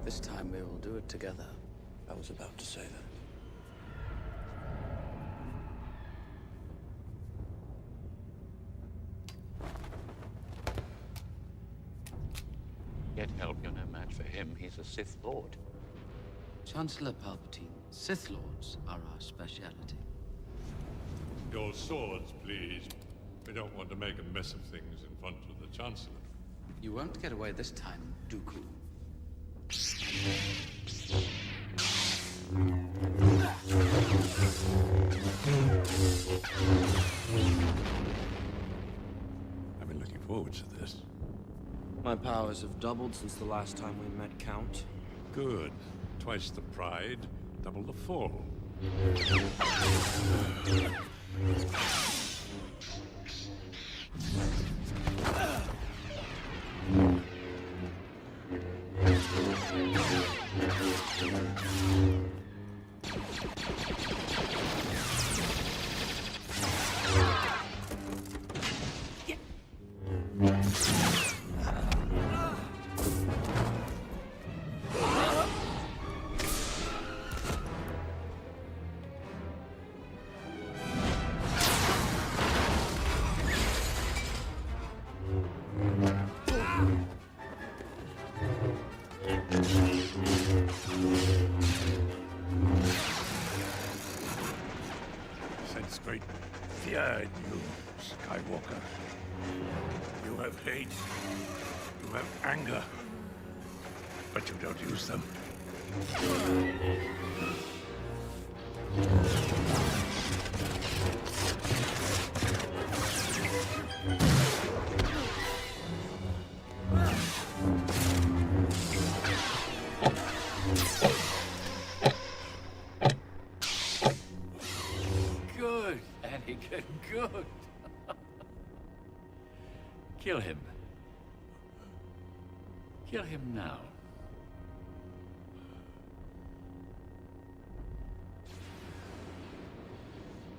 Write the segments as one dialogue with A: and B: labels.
A: This time we will do it together.
B: I was about to say that.
C: Get help, you're no match for him. He's a Sith Lord.
A: Chancellor Palpatine, Sith Lords are our speciality.
D: Your swords, please. We don't want to make a mess of things in front of the Chancellor.
A: You won't get away this time, Dooku.
D: I've been looking forward to this.
B: My powers have doubled since the last time we met, Count.
D: Good. Twice the pride, double the fall. Sense great fear in you, Skywalker. You have hate, you have anger, but you don't use them.
C: Good, Anakin, good. Kill him. Kill him now.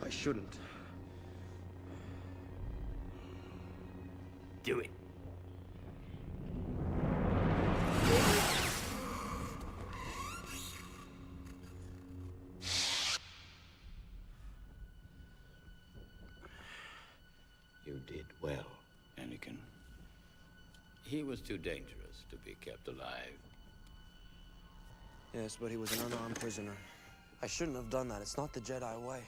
B: I shouldn't.
C: Do it. You did well, Anakin. He was too dangerous to be kept alive.
B: Yes, but he was an unarmed prisoner. I shouldn't have done that. It's not the Jedi way.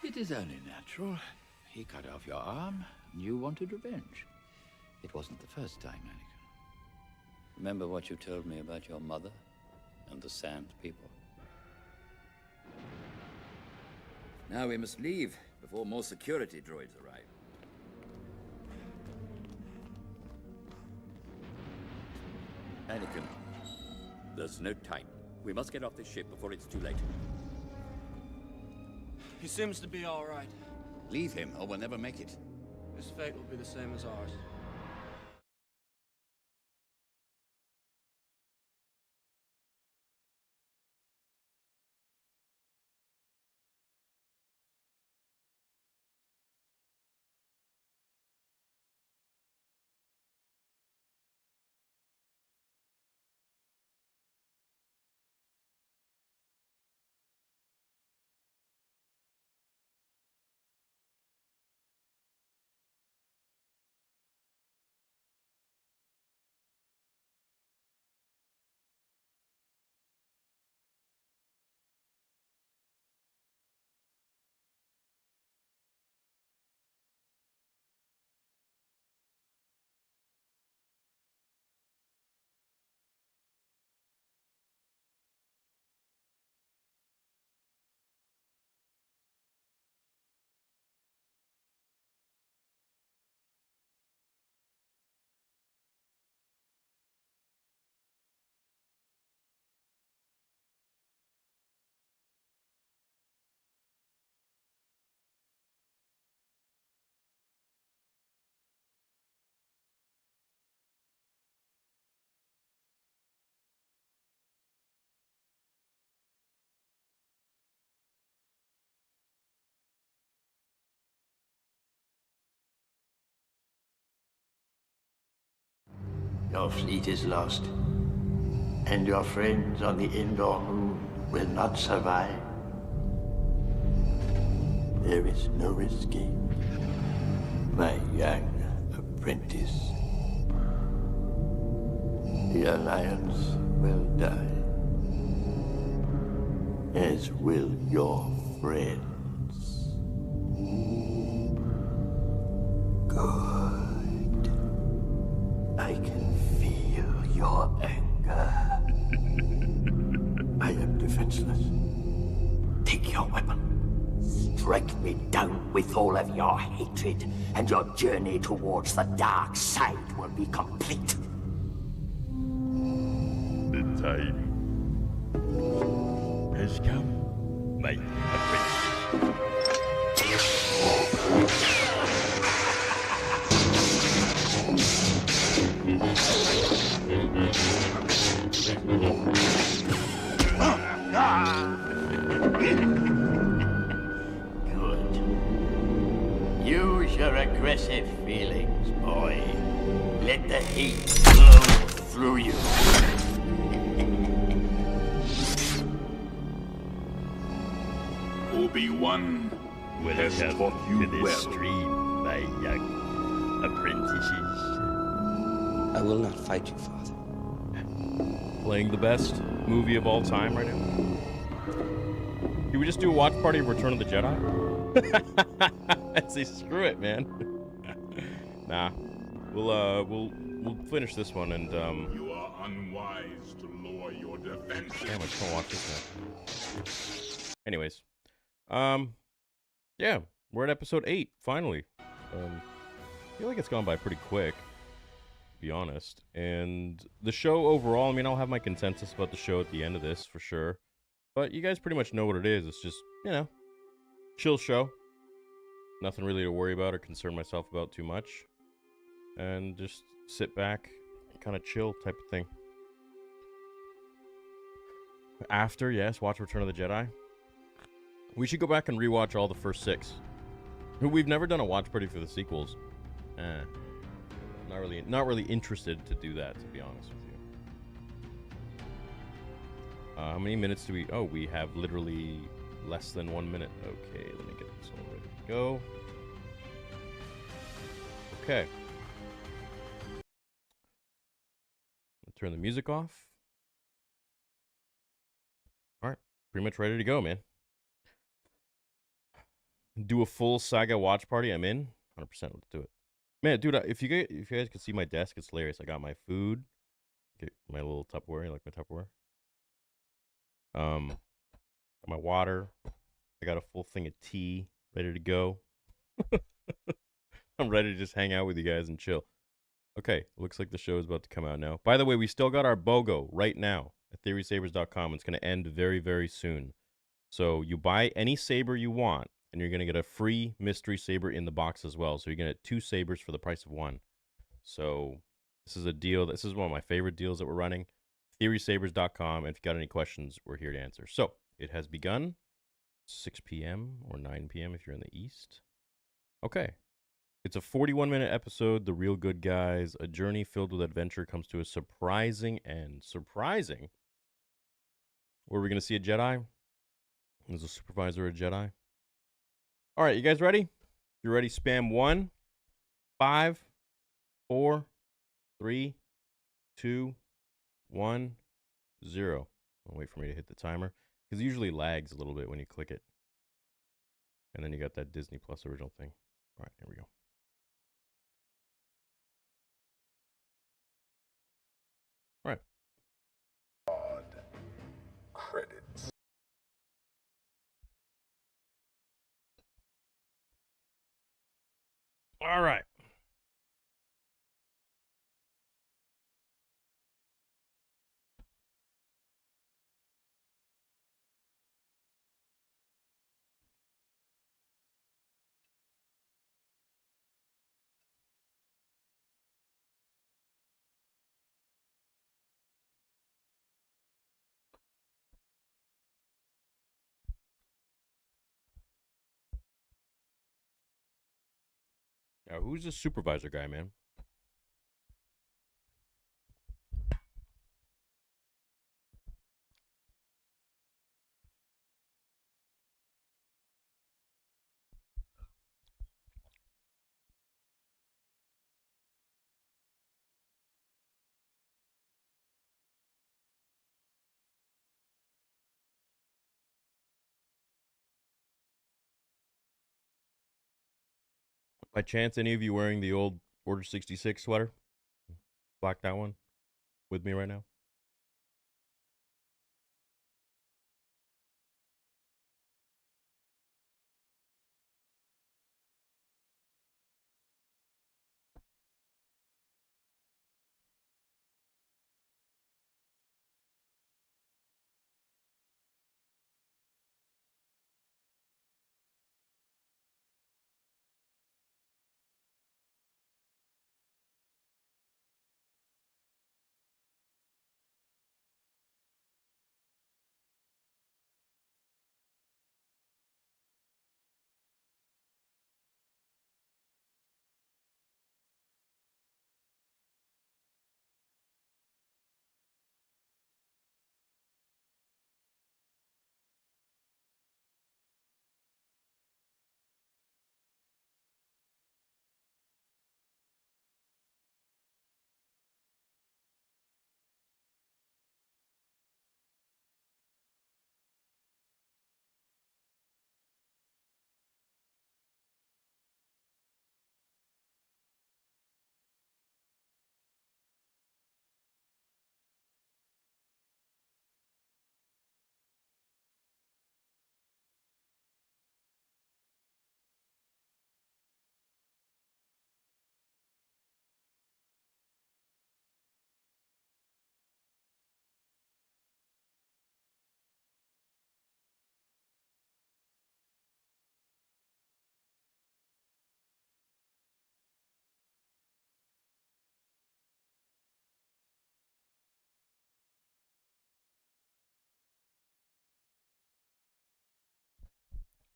C: It is only natural. He cut off your arm, and you wanted revenge. It wasn't the first time, Anakin. Remember what you told me about your mother and the Sand people? Now we must leave before more security droids arrive. Anakin, there's no time. We must get off this ship before it's too late.
B: He seems to be all right.
C: Leave him, or we'll never make it.
B: His fate will be the same as ours.
E: Your fleet is lost. and your friends on the indoor moon will not survive. There is no escape, my young apprentice. The Alliance will die, as will your friends. Good. I can feel your anger. I am defenseless. Take your weapon. Strike me down with all of your hatred, and your journey towards the dark side will be complete.
F: The time has come, my apprentice.
E: Good. Use your aggressive feelings, boy. Let the heat flow through you.
F: Obi-Wan has
G: Welcome
F: taught you
G: to this
F: well.
G: stream, my young apprentices.
B: I will not fight you, Father.
H: Playing the best movie of all time right now. Can we just do a watch party of Return of the Jedi? I'd say screw it, man. Nah, we'll finish this one and
F: You are unwise to lower your defenses.
H: damn, I just want to watch this now. Anyways, yeah, we're at episode 8 finally. I feel like it's gone by pretty quick, to be honest. And the show overall, I mean, I'll have my consensus about the show at the end of this for sure. But you guys pretty much know what it is. It's just, you know, chill show. Nothing really to worry about or concern myself about too much. And just sit back, kind of chill type of thing. After, yes, watch Return of the Jedi. We should go back and rewatch all the first 6. We've never done a watch party for the sequels. Not really interested to do that, to be honest with you. How many minutes do we... Oh, we have literally less than 1 minute. Okay, let me get this all ready to go. Okay. Turn the music off. Alright, pretty much ready to go, man. Do a full saga watch party. I'm in. 100%. Let's do it. Man, dude, if you guys could see my desk, it's hilarious. I got my food. Get my little Tupperware. You like my Tupperware? Got my water. I got a full thing of tea ready to go. I'm ready to just hang out with you guys and chill. Okay, looks like the show is about to come out now. By the way, we still got our BOGO right now at theorysabers.com. It's going to end very, very soon. So you buy any saber you want, and you're going to get a free mystery saber in the box as well. So you're going to get 2 sabers for the price of 1. So this is a deal. This is one of my favorite deals that we're running. theorysabers.com. And if you got any questions, we're here to answer. So it has begun. 6 p.m. or 9 p.m. if you're in the East. Okay. It's a 41-minute episode. The Real Good Guys. A journey filled with adventure comes to a surprising end. Surprising? Were we going to see a Jedi? Is a supervisor a Jedi? All right, you guys ready? You ready? Spam 1, 5, 4, 3, 2, 1, 0. I'll wait for me to hit the timer because it usually lags a little bit when you click it. And then you got that Disney Plus original thing. All right, here we go. All right.
F: Credits.
H: All right. Now, who's this supervisor guy, man? By chance, any of you wearing the old Order 66 sweater? Black that one with me right now?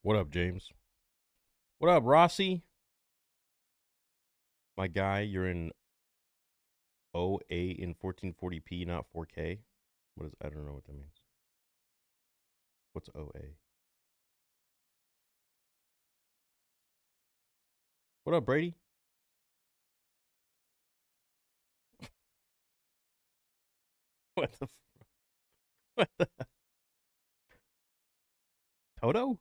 H: What up, James? What up, Rossi? My guy, you're in OA in 1440p, not 4K. What is? I don't know what that means. What's OA? What up, Brady? What the? What the? Toto?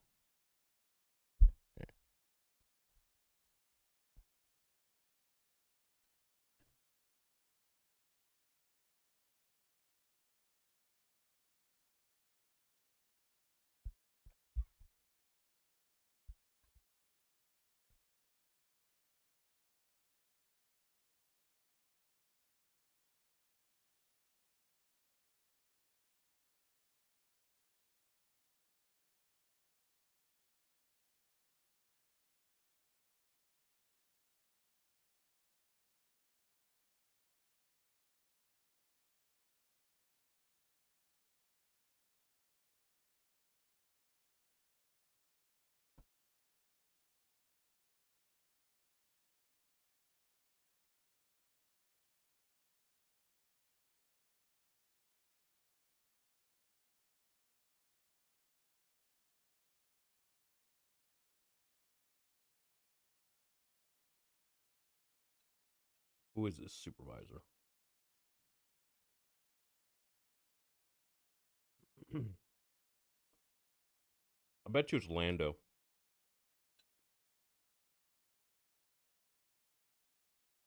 H: Who is this supervisor? I bet you it's Lando.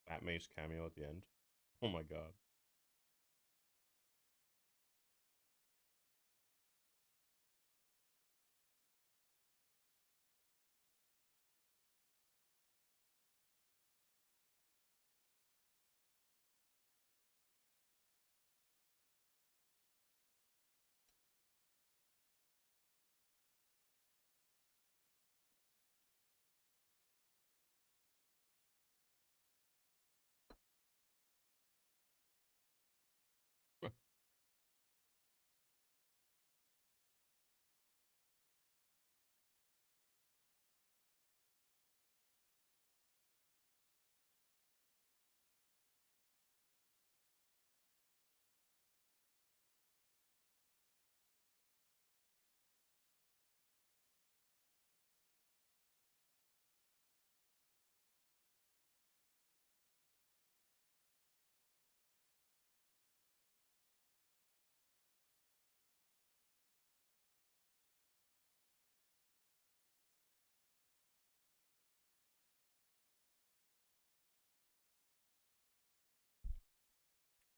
H: Fat Mace cameo at the end. Oh my god.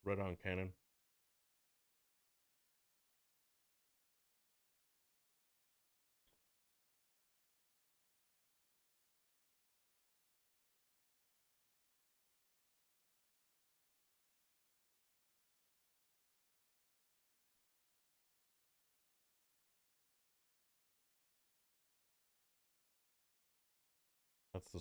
H: Right on, Cannon. That's the.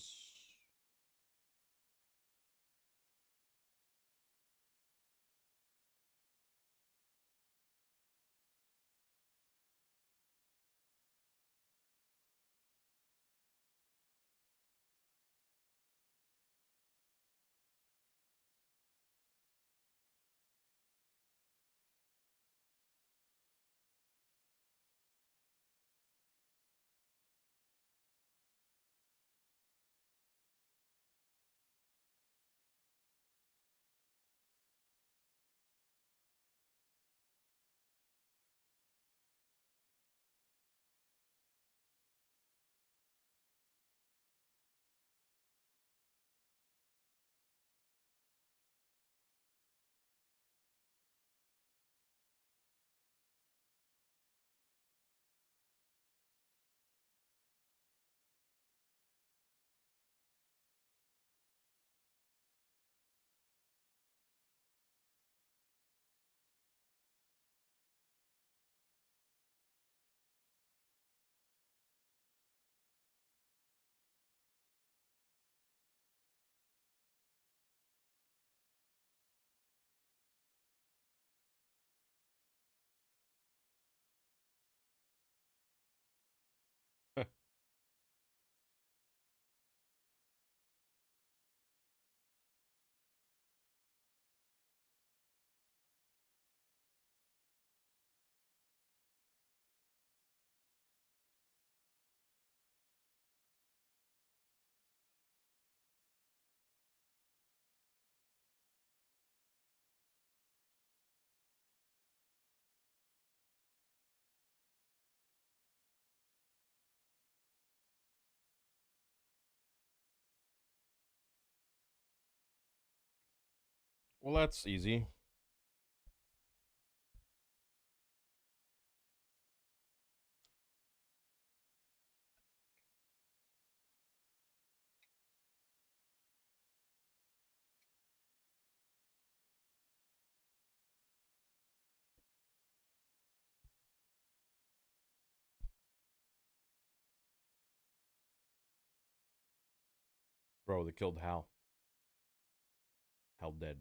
H: Well, that's easy. Bro, they killed Hal. Hal dead.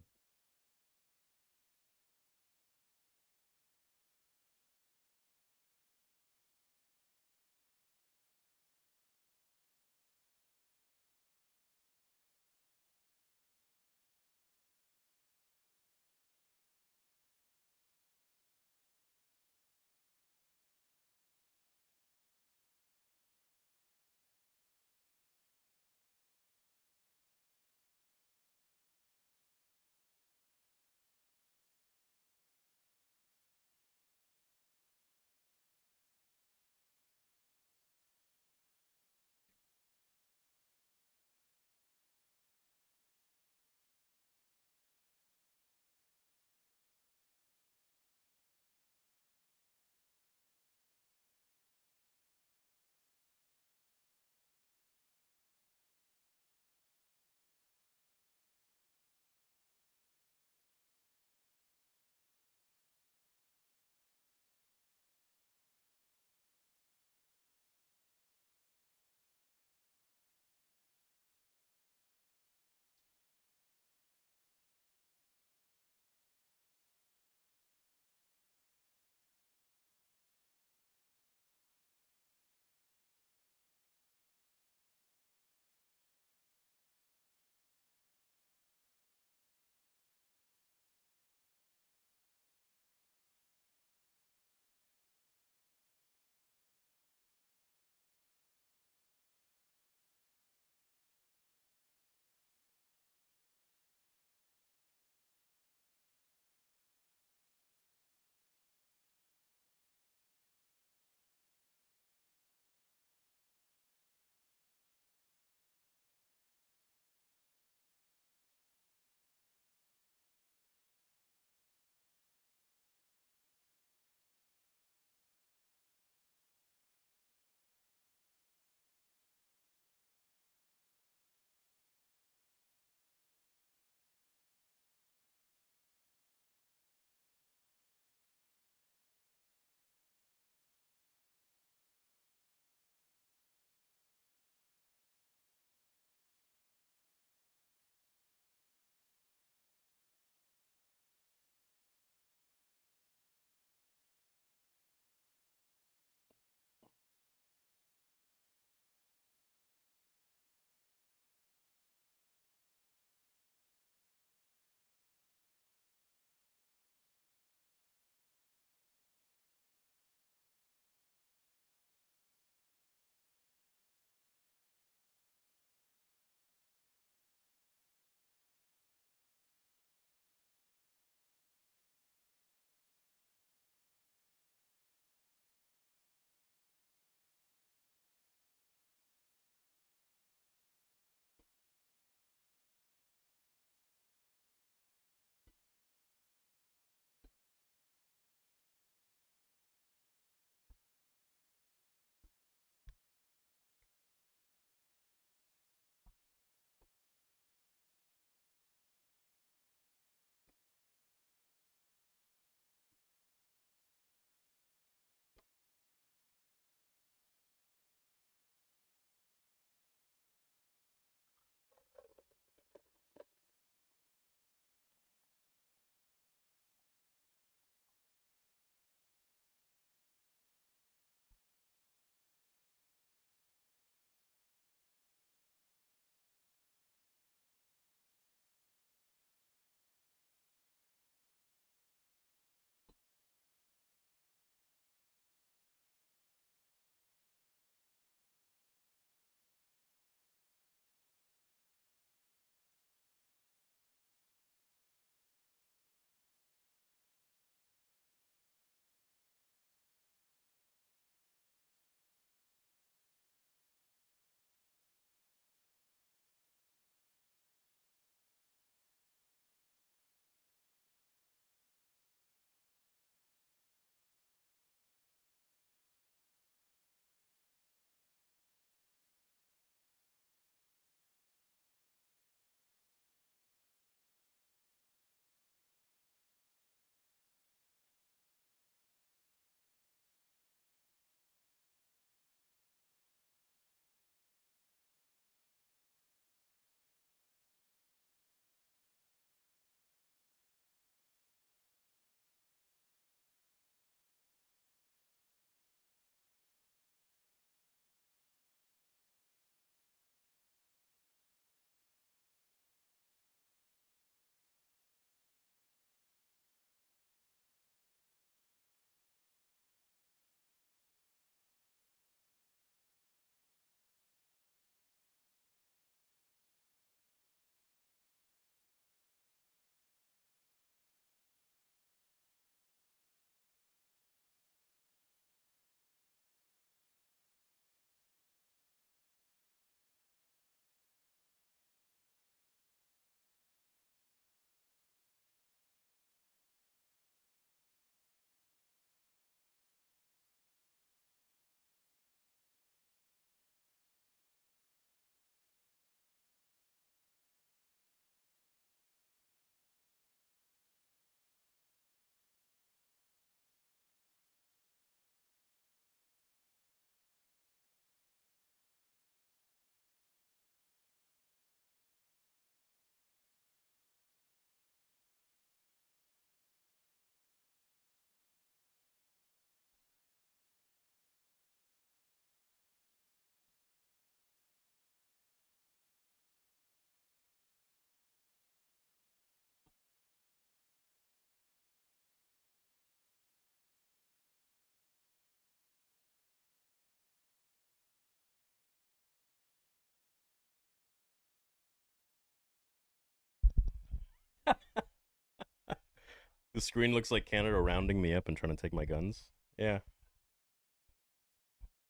H: The screen looks like Canada rounding me up and trying to take my guns. Yeah.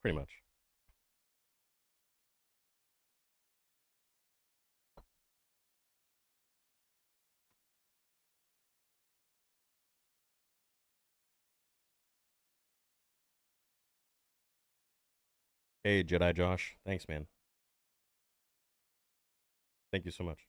H: Pretty much. Hey, Jedi Josh. Thanks, man. Thank you so much.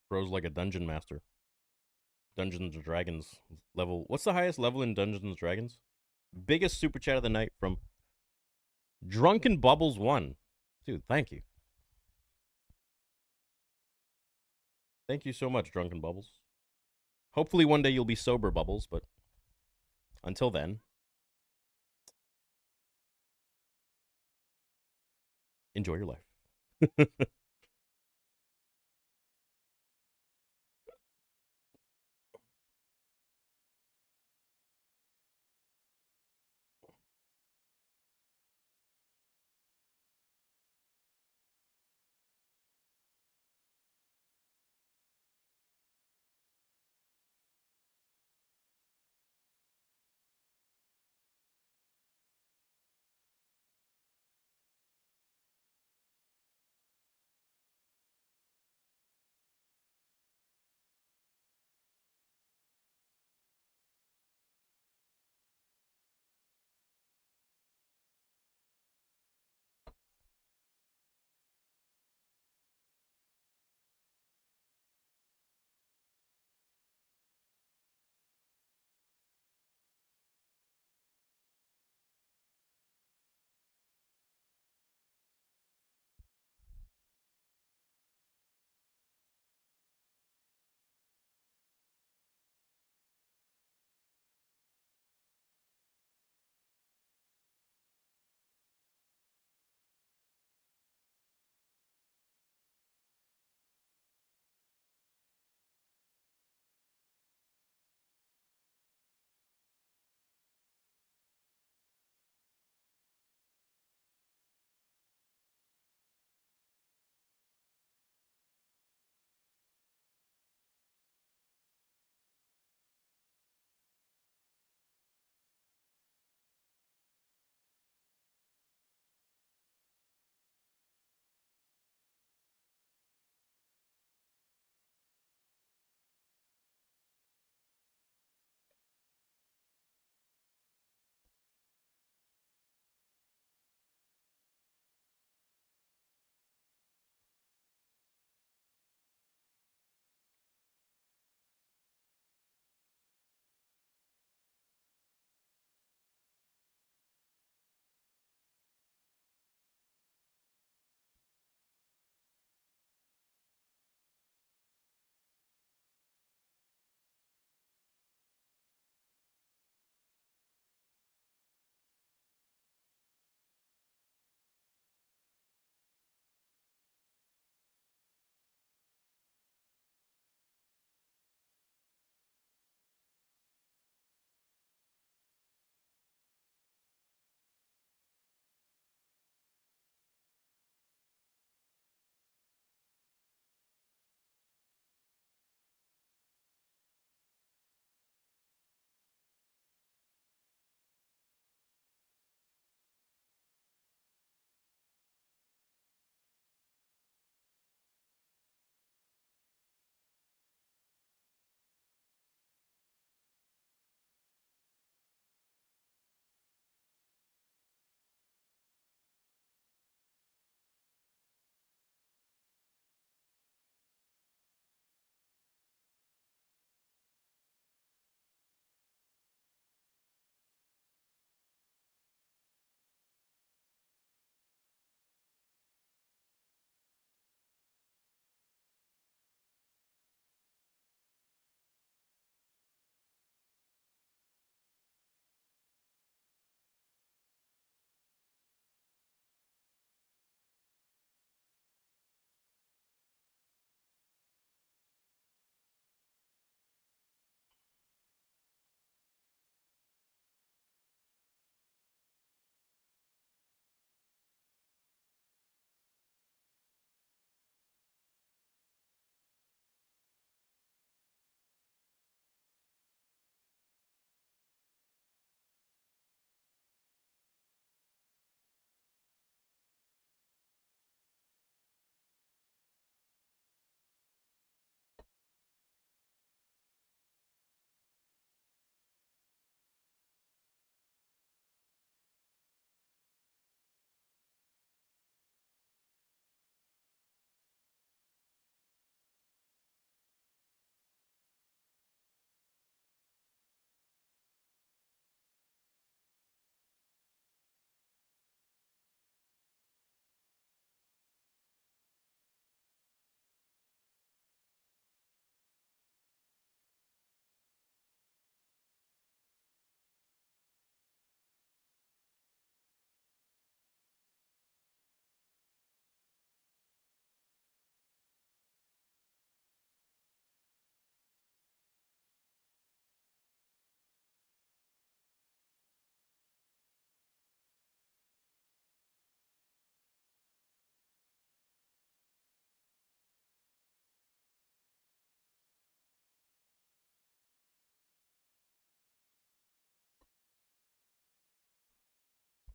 H: Bro's like a dungeon master. Dungeons and Dragons level. What's the highest level in Dungeons and Dragons? Biggest super chat of the night from Drunken Bubbles 1. Dude, thank you. Thank you so much, Drunken Bubbles. Hopefully one day you'll be sober, Bubbles, but until then, enjoy your life.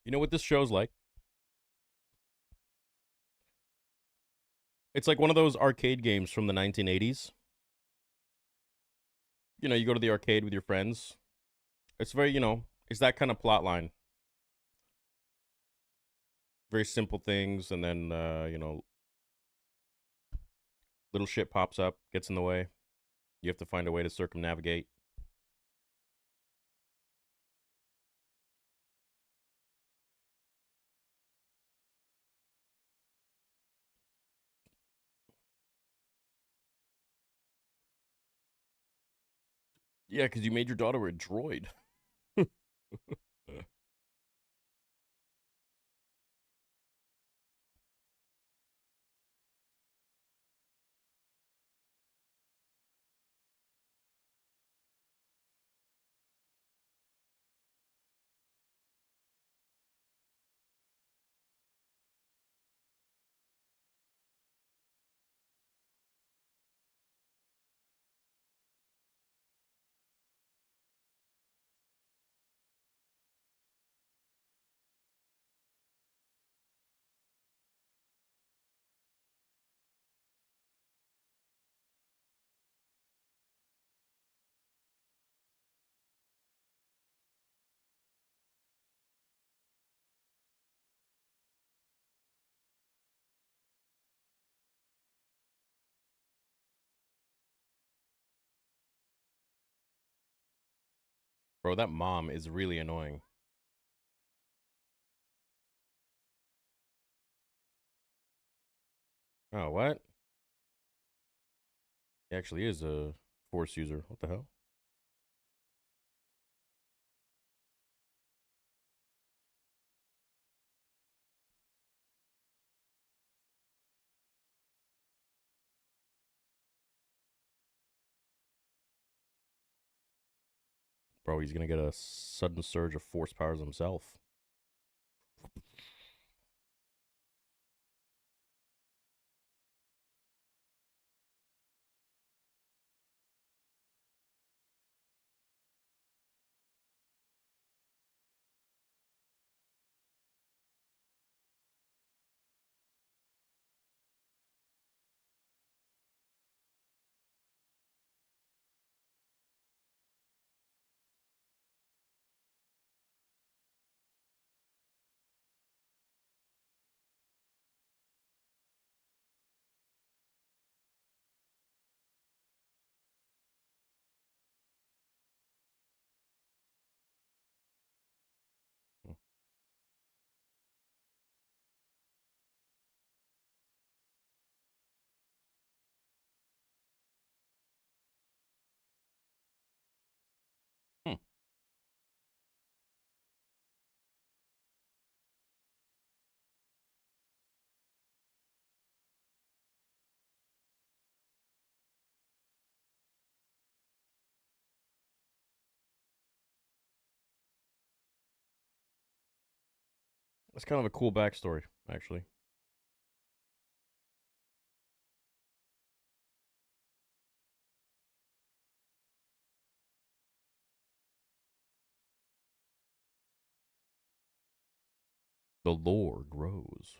H: You know what this show's like? It's like one of those arcade games from the 1980s. You know, you go to the arcade with your friends. It's very, it's that kind of plot line. Very simple things, and then, little shit pops up, gets in the way. You have to find a way to circumnavigate. Yeah, because you made your daughter a droid. Bro, that mom is really annoying. Oh, what? He actually is a Force user. What the hell? Bro, he's gonna get a sudden surge of Force powers himself. Hmm. That's kind of a cool backstory, actually. The lore grows.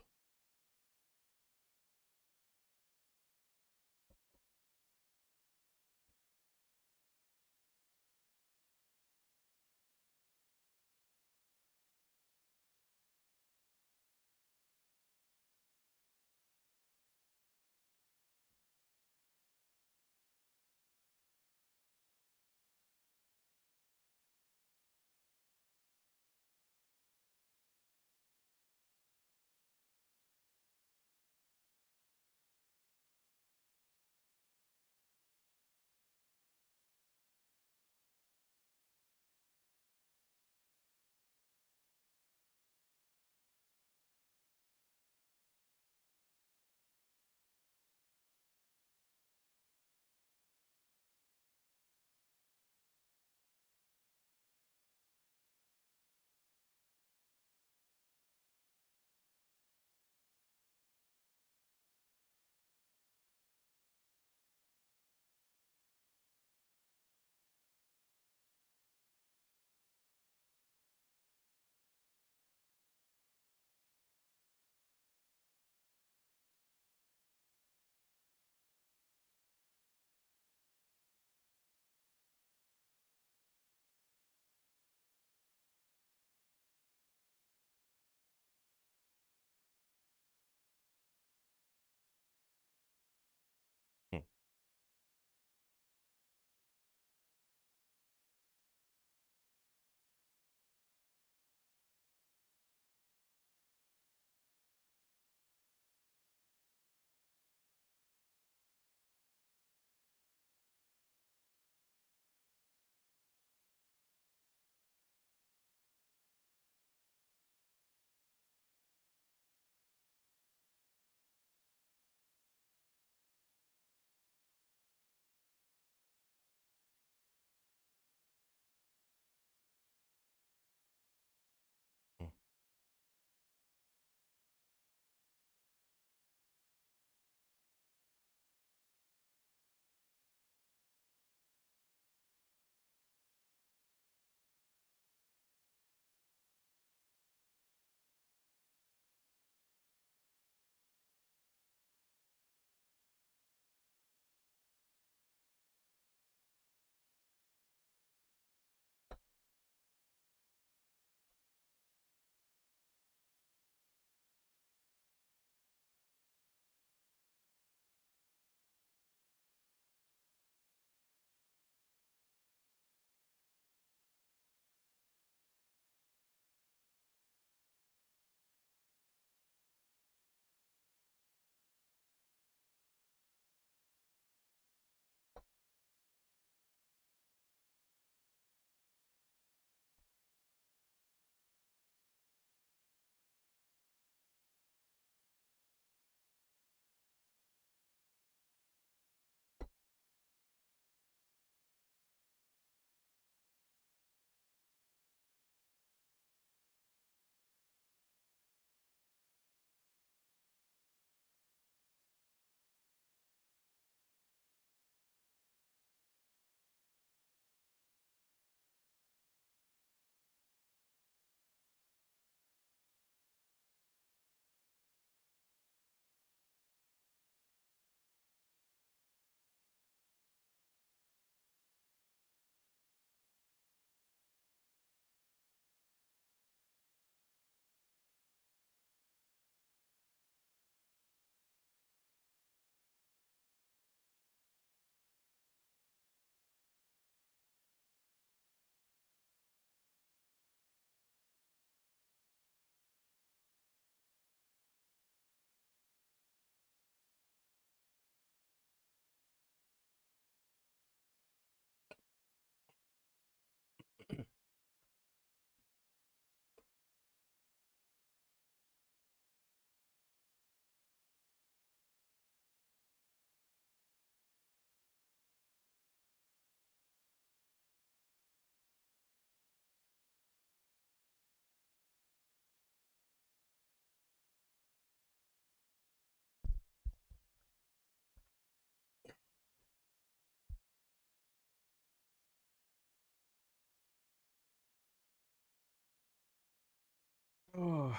H: Oh.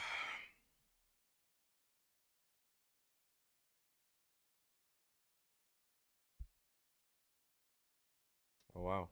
H: Oh, wow.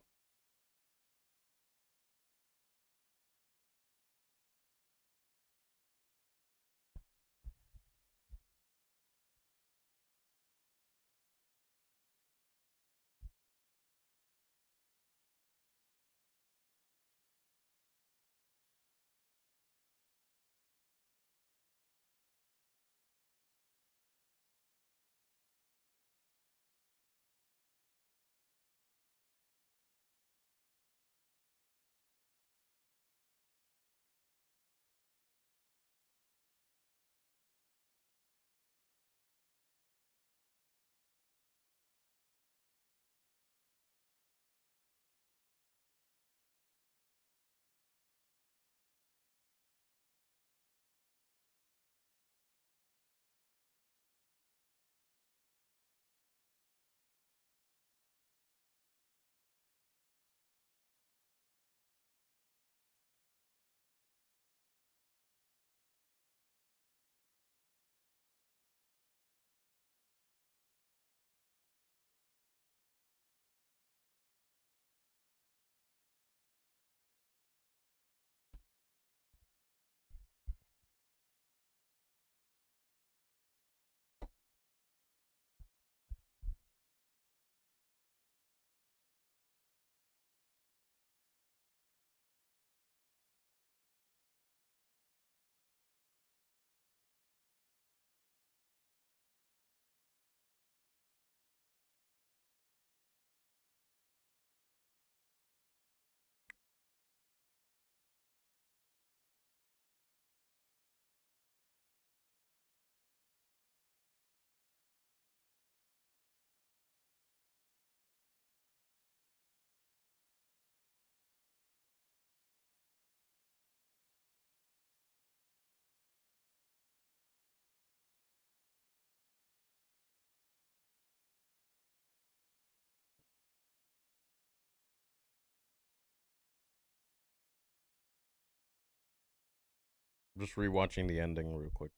H: Just rewatching the ending real quick.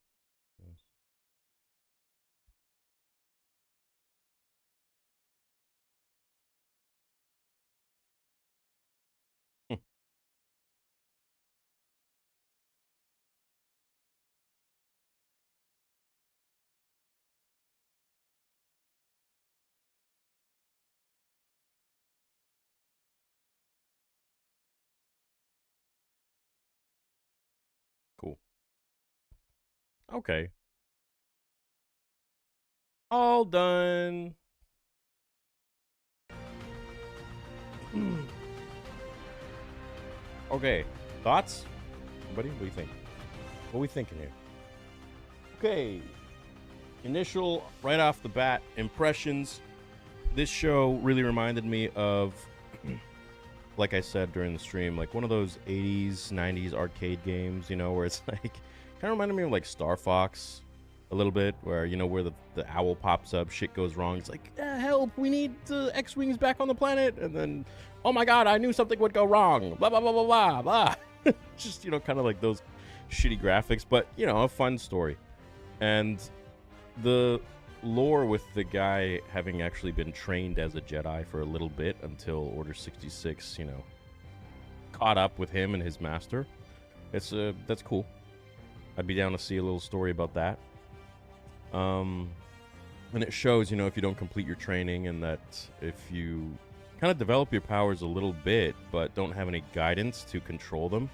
H: Hmm. Cool. Okay. All done. Okay. Thoughts? Buddy, what do you think? What are we thinking here? Okay. Initial, right off the bat, impressions. This show really reminded me of, like I said during the stream, like one of those 80s, 90s arcade games, you know, where it's like, kind of reminded me of like Star Fox a little bit, where, you know, where the owl pops up, shit goes wrong. It's like, help, we need the X-Wings back on the planet. And then, oh my God, I knew something would go wrong. Blah, blah, blah, blah, blah, blah. Just, you know, kind of like those shitty graphics, but, you know, a fun story. And the lore with the guy having actually been trained as a Jedi for a little bit until Order 66, you know, caught up with him and his master. That's cool. I'd be down to see a little story about that. And it shows, you know, if you don't complete your training and that if you kind of develop your powers a little bit but don't have any guidance to control them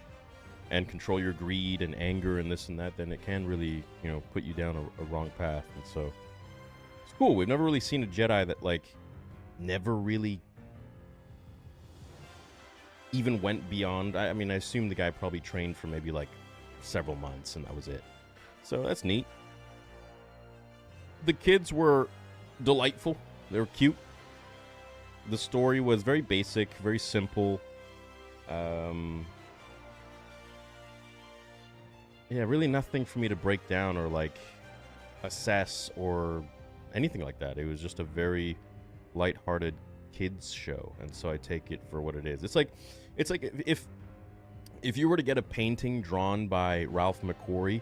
H: and control your greed and anger and this and that, then it can really, you know, put you down a wrong path. And so it's cool. We've never really seen a Jedi that, like, never really even went beyond. I mean, I assume the guy probably trained for maybe, like, several months, and that was it. So that's neat. The kids were delightful. They were cute. The story was very basic, very simple. Yeah, really nothing for me to break down or, like, assess or anything like that. It was just a very lighthearted kids show, and so I take it for what it is. It's like if if you were to get a painting drawn by Ralph McQuarrie,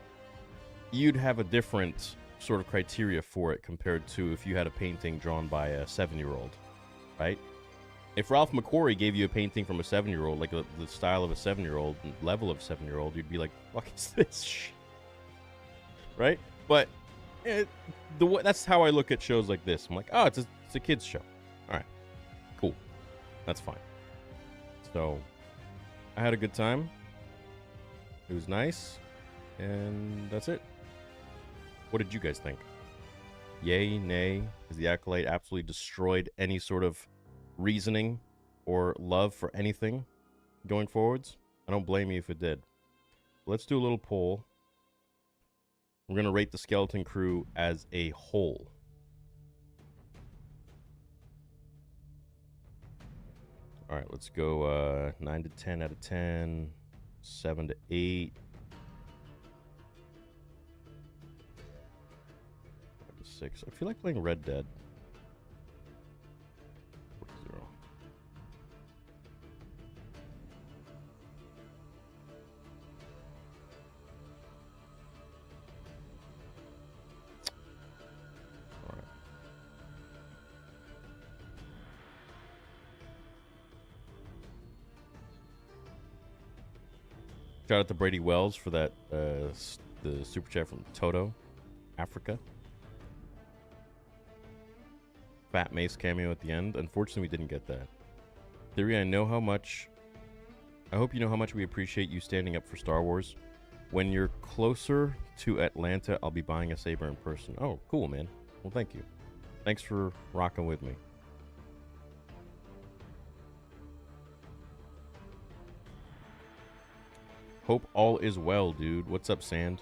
H: you'd have a different sort of criteria for it compared to if you had a painting drawn by a 7-year-old, right? If Ralph McQuarrie gave you a painting from a 7-year-old, like the style of a 7-year-old, level of 7-year-old, you'd be like, "Fuck is this shit?" Right? But that's how I look at shows like this. I'm like, oh, it's a kids show. All right, cool, that's fine. So I had a good time. It was nice, and that's it. What did you guys think? Yay, nay? Has the Acolyte absolutely destroyed any sort of reasoning or love for anything going forwards? I don't blame you if it did. Let's do a little poll. We're going to rate the Skeleton Crew as a whole. All right, let's go 9 to 10 out of 10, 7 to 8, 5 to 6. I feel like playing Red Dead. 4-0. All right. Shout out to Brady Wells for that, the super chat from Toto, Africa. Fat Mace cameo at the end. Unfortunately, we didn't get that. Theory, I hope you know how much we appreciate you standing up for Star Wars. When you're closer to Atlanta, I'll be buying a saber in person. Oh, cool, man. Well, thank you. Thanks for rocking with me. Hope all is well, dude. What's up, Sand?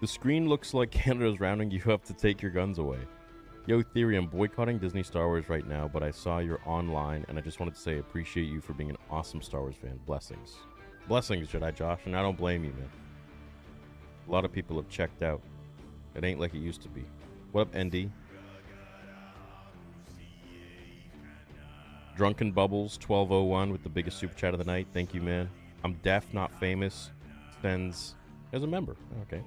H: The screen looks like Canada's rounding you up to take your guns away. Yo, Theory, I'm boycotting Disney Star Wars right now, but I saw you're online, and I just wanted to say I appreciate you for being an awesome Star Wars fan. Blessings. Blessings, Jedi Josh, and I don't blame you, man. A lot of people have checked out. It ain't like it used to be. What up, ND? Drunken Bubbles 1201 with the biggest super chat of the night. Thank you, man. I'm deaf, not famous. Spends as a member. Okay.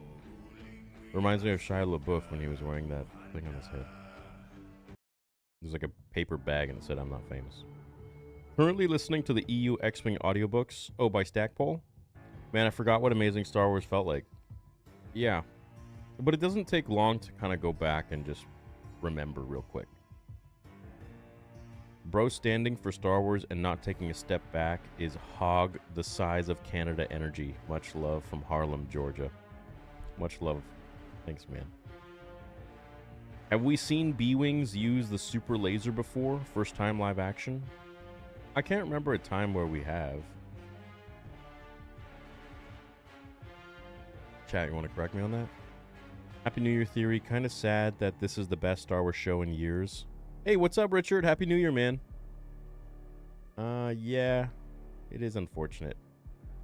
H: Reminds me of Shia LaBeouf when he was wearing that thing on his head. There's like a paper bag and it said, I'm not famous. Currently listening to the EU X-Wing audiobooks. Oh, by Stackpole? Man, I forgot what Amazing Star Wars felt like. Yeah. But it doesn't take long to kind of go back and just remember real quick. Bro standing for Star Wars and not taking a step back is hog the size of Canada energy. Much love from Harlem, Georgia. Much love. Thanks, man. Have we seen B-Wings use the super laser before? First time live action? I can't remember a time where we have. Chat, you want to correct me on that? Happy New Year, Theory. Kind of sad that this is the best Star Wars show in years. Hey, what's up, Richard? Happy New Year, man. Yeah, it is unfortunate.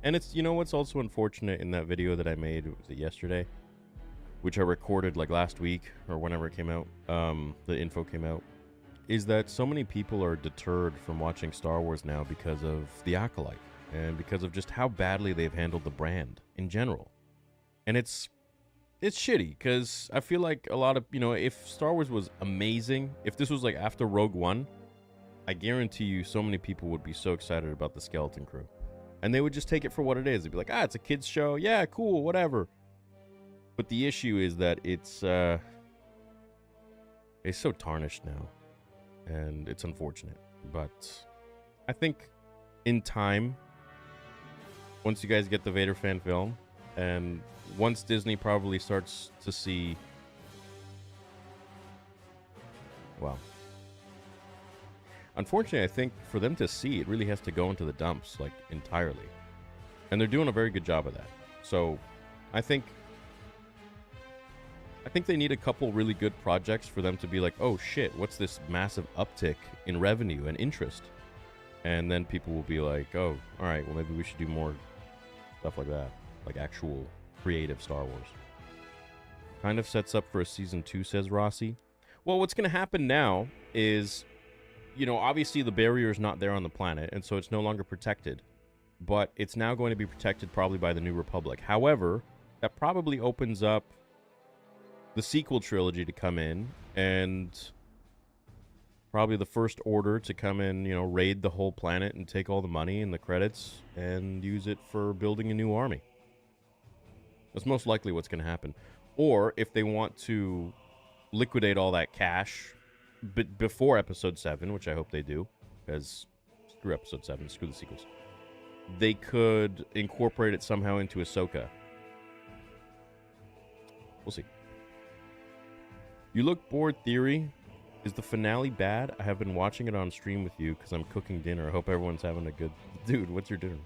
H: And it's, you know what's also unfortunate in that video that I made, was it yesterday? Which I recorded like last week or whenever it came out, the info came out, is that so many people are deterred from watching Star Wars now because of The Acolyte and because of just how badly they've handled the brand in general. And it's shitty because I feel like a lot of, you know, if Star Wars was amazing, if this was like after Rogue One, I guarantee you so many people would be so excited about the Skeleton Crew. And they would just take it for what it is. They'd be like, it's a kid's show. Yeah, cool, whatever. But the issue is that it's so tarnished now. And it's unfortunate. But I think in time, once you guys get the Vader fan film, and once Disney probably starts to see... Wow. Unfortunately, I think for them to see, it really has to go into the dumps, like, entirely. And they're doing a very good job of that. So, I think they need a couple really good projects for them to be like, oh shit, what's this massive uptick in revenue and interest? And then people will be like, oh, alright, well maybe we should do more stuff like that. Like actual creative Star Wars. Kind of sets up for a season 2, says Rossi. Well, what's going to happen now is, you know, obviously the barrier is not there on the planet, and so it's no longer protected. but it's now going to be protected probably by the New Republic. However, that probably opens up the sequel trilogy to come in, and probably the First Order to come in, you know, raid the whole planet and take all the money and the credits and use it for building a new army. That's most likely what's going to happen. Or if they want to liquidate all that cash before Episode 7, which I hope they do, because screw Episode 7, screw the sequels, they could incorporate it somehow into Ahsoka. We'll see. You look bored, Theory. Is the finale bad? I have been watching it on stream with you because I'm cooking dinner. I hope everyone's having a good... Dude, what's your dinner?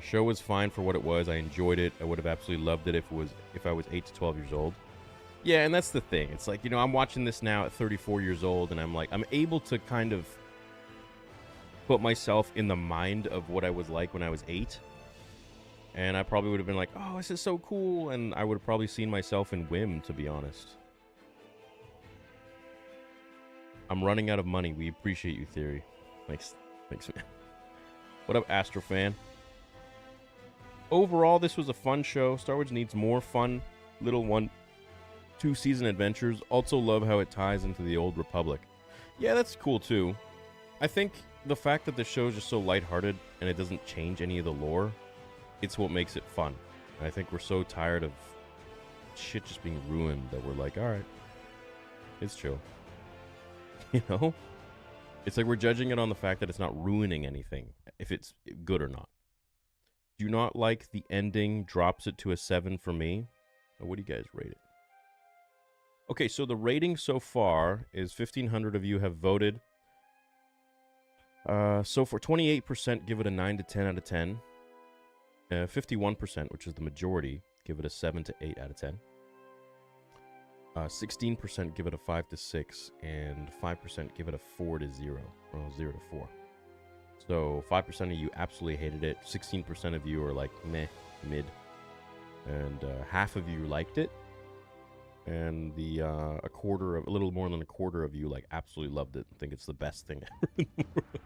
H: Show was fine for what it was. I enjoyed it. I would have absolutely loved it if I was 8 to 12 years old. Yeah, and that's the thing. It's like, you know, I'm watching this now at 34 years old, and I'm like, I'm able to kind of put myself in the mind of what I was like when I was 8. And I probably would have been like, oh, this is so cool. And I would have probably seen myself in Wim, to be honest. I'm running out of money. We appreciate you, Theory. Thanks, man. What up, Astrofan? Overall, this was a fun show. Star Wars needs more fun, little 1-2 season adventures. Also love how it ties into the Old Republic. Yeah, that's cool too. I think the fact that the show is just so lighthearted and it doesn't change any of the lore, it's what makes it fun. I think we're so tired of shit just being ruined that we're like, all right, it's chill. You know? It's like we're judging it on the fact that it's not ruining anything, if it's good or not. Do not like the ending, drops it to a 7 for me. What do you guys rate it? Okay, so the rating so far is 1,500 of you have voted. So for 28%, give it a 9 to 10 out of 10. 51%, which is the majority, give it a 7 to 8 out of 10. 16% give it a 5 to 6, and 5% give it a 4 to 0. Well, 0 to 4. So 5% of you absolutely hated it. 16% of you are like meh, mid, and half of you liked it, and a little more than a quarter of you like absolutely loved it and think it's the best thing ever in the world.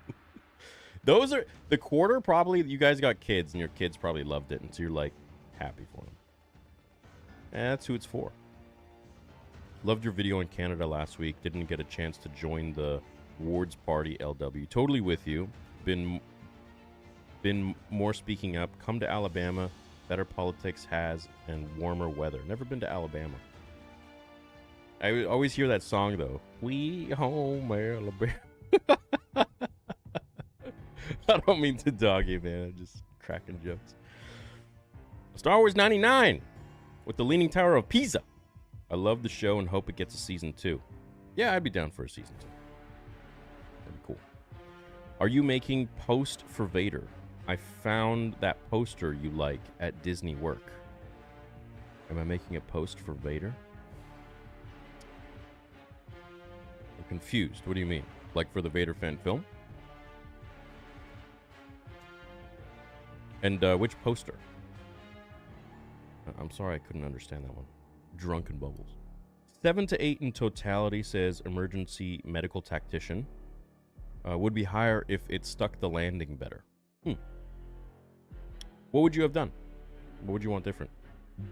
H: Those are the quarter. Probably you guys got kids, and your kids probably loved it, and so you're like happy for them. And that's who it's for. Loved your video in Canada last week. Didn't get a chance to join the Wards Party LW. Totally with you. Been more speaking up. Come to Alabama. Better politics has and warmer weather. Never been to Alabama. I always hear that song though. We home Alabama. I don't mean to dog you, man. I'm just cracking jokes. Star Wars 99 with the Leaning Tower of Pisa. I love the show and hope it gets a season 2. Yeah, I'd be down for a season 2. That'd be cool. Are you making post for Vader? I found that poster you like at Disney Work. Am I making a post for Vader? I'm confused. What do you mean? Like for the Vader fan film? And which poster? I'm sorry I couldn't understand that one. Drunken Bubbles. 7 to 8 in totality, says emergency medical tactician. Would be higher if it stuck the landing better. What would you have done? What would you want different?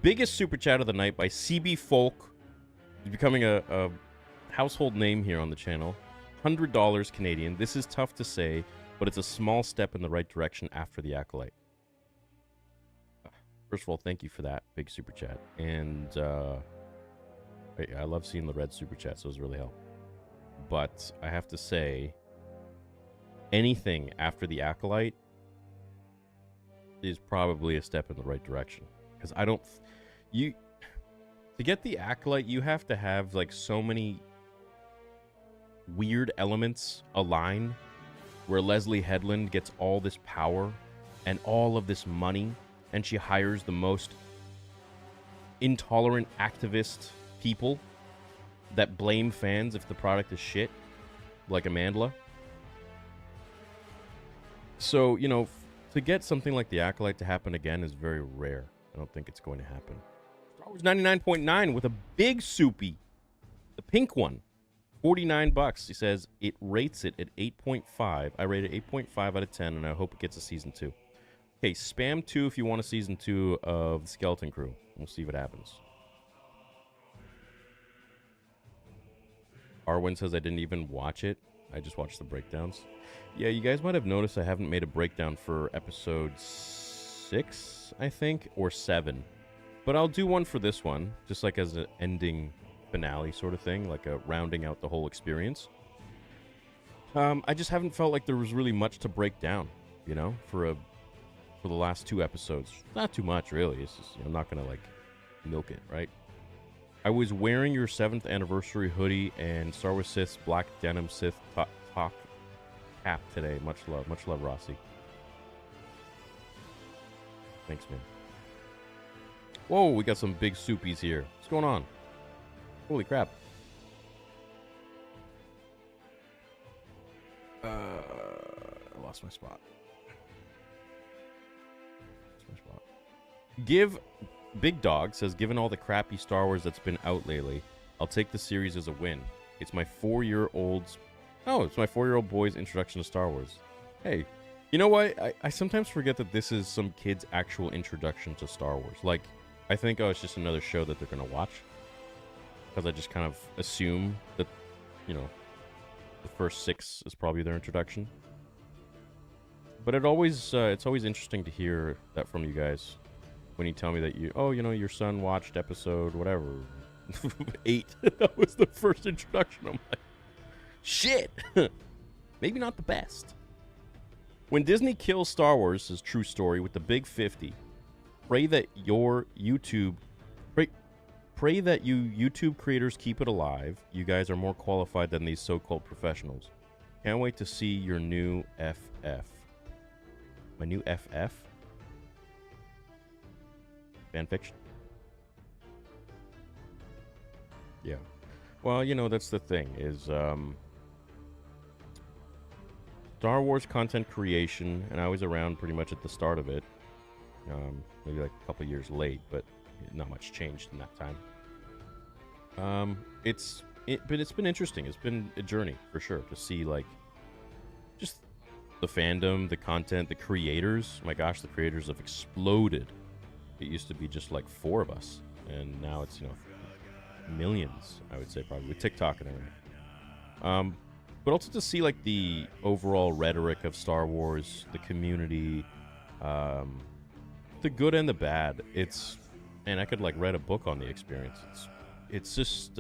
H: Biggest super chat of the night by CB Folk. He's becoming a household name here on the channel. $100 Canadian. This is tough to say, but it's a small step in the right direction after the Acolyte. First of all, thank you for that big super chat. And I love seeing the red super chat, so those really help. But I have to say, anything after the Acolyte is probably a step in the right direction. Because I don't... to get the Acolyte, you have to have like so many weird elements align where Leslie Headland gets all this power and all of this money, and she hires the most intolerant activist people that blame fans if the product is shit, like Amandla. So, you know, to get something like the Acolyte to happen again is very rare. I don't think it's going to happen. Wars 99.9 with a big soupy. The pink one. $49. He says it rates it at 8.5. I rate it 8.5 out of 10, and I hope it gets a season 2. Okay, spam 2 if you want a season 2 of the Skeleton Crew. We'll see what happens. Arwen says I didn't even watch it. I just watched the breakdowns. Yeah, you guys might have noticed I haven't made a breakdown for episode 6, I think, or 7. But I'll do one for this one, just like as an ending finale sort of thing, like a rounding out the whole experience. I just haven't felt like there was really much to break down, you know, for the last 2 episodes. Not too much, really. It's just, I'm not gonna like milk it, right? I was wearing your 7th anniversary hoodie and Star Wars Sith's black denim Sith talk cap today. Much love, Rossi. Thanks, man. Whoa, we got some big soupies here. What's going on? Holy crap. I lost my spot. Give Big Dog says, given all the crappy Star Wars that's been out lately, I'll take the series as a win. It's my 4-year-old boy's introduction to Star Wars. Hey, you know what? I sometimes forget that this is some kid's actual introduction to Star Wars. Like, I think, oh, it's just another show that they're going to watch. Because I just kind of assume that, you know, the first 6 is probably their introduction. But it's always interesting to hear that from you guys when you tell me that your son watched episode whatever 8. That was the first introduction. I'm like, shit. Maybe not the best. When Disney kills Star Wars, is true story with the big 50. Pray that you YouTube creators keep it alive. You guys are more qualified than these so-called professionals. Can't wait to see your new FF. My new FF? Fanfiction? Yeah. Well, you know, that's the thing, is Star Wars content creation, and I was around pretty much at the start of it. Maybe like a couple years late, but not much changed in that time. But it's been interesting. It's been a journey for sure to see like just the fandom, the content, the creators. My gosh, the creators have exploded. It used to be just like 4 of us, and now it's, you know, millions, I would say, probably with TikTok and everything. But also to see like the overall rhetoric of Star Wars, the community, the good and the bad. And I could like write a book on the experience. It's just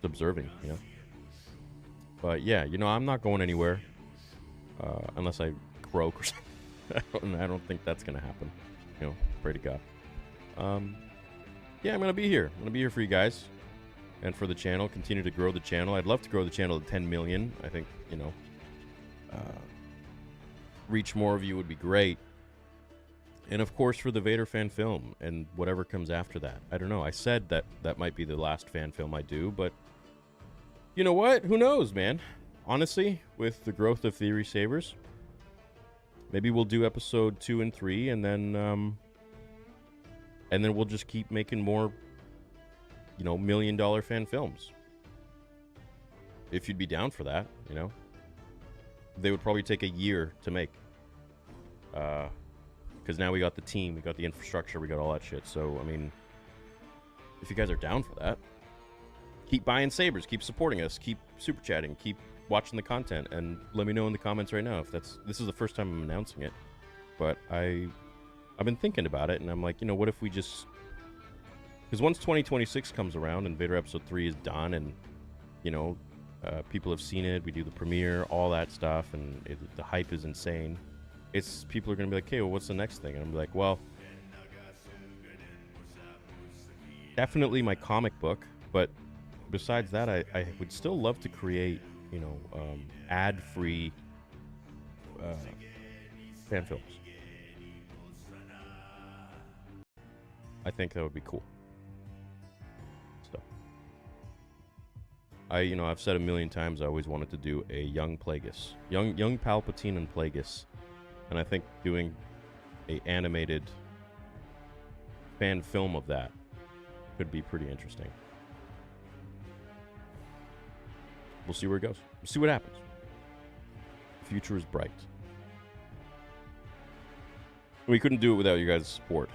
H: observing, you know. But yeah, you know, I'm not going anywhere unless I croak or something. I don't think that's gonna happen. You know, pray to God. Yeah, I'm gonna be here. I'm gonna be here for you guys and for the channel. Continue to grow the channel. I'd love to grow the channel to 10 million. I think, you know, reach more of you would be great. And of course, for the Vader fan film and whatever comes after that. I don't know. I said that might be the last fan film I do, but you know what? Who knows, man? Honestly, with the growth of Theory Savers, maybe we'll do episode 2 and 3, and then we'll just keep making more, you know, $1 million fan films. If you'd be down for that, you know. They would probably take a year to make. Because now we got the team, we got the infrastructure, we got all that shit. So, I mean, if you guys are down for that, keep buying sabers, keep supporting us, keep super chatting, keep watching the content, and let me know in the comments right now if this is the first time I'm announcing it. But I've been thinking about it, and I'm like, you know, what if we just, because once 2026 comes around and Vader Episode 3 is done, and, you know, people have seen it, we do the premiere, all that stuff, and the hype is insane. People are going to be like, okay, well, what's the next thing? And I'm like, well, definitely my comic book, but besides that, I would still love to create, you know, ad-free fan films. I think that would be cool. So, I've said a million times I always wanted to do a young Plagueis, young Palpatine and Plagueis. And I think doing a animated fan film of that. Could be pretty interesting. We'll see where it goes. We'll see what happens. The future is bright. We couldn't do it without you guys' support.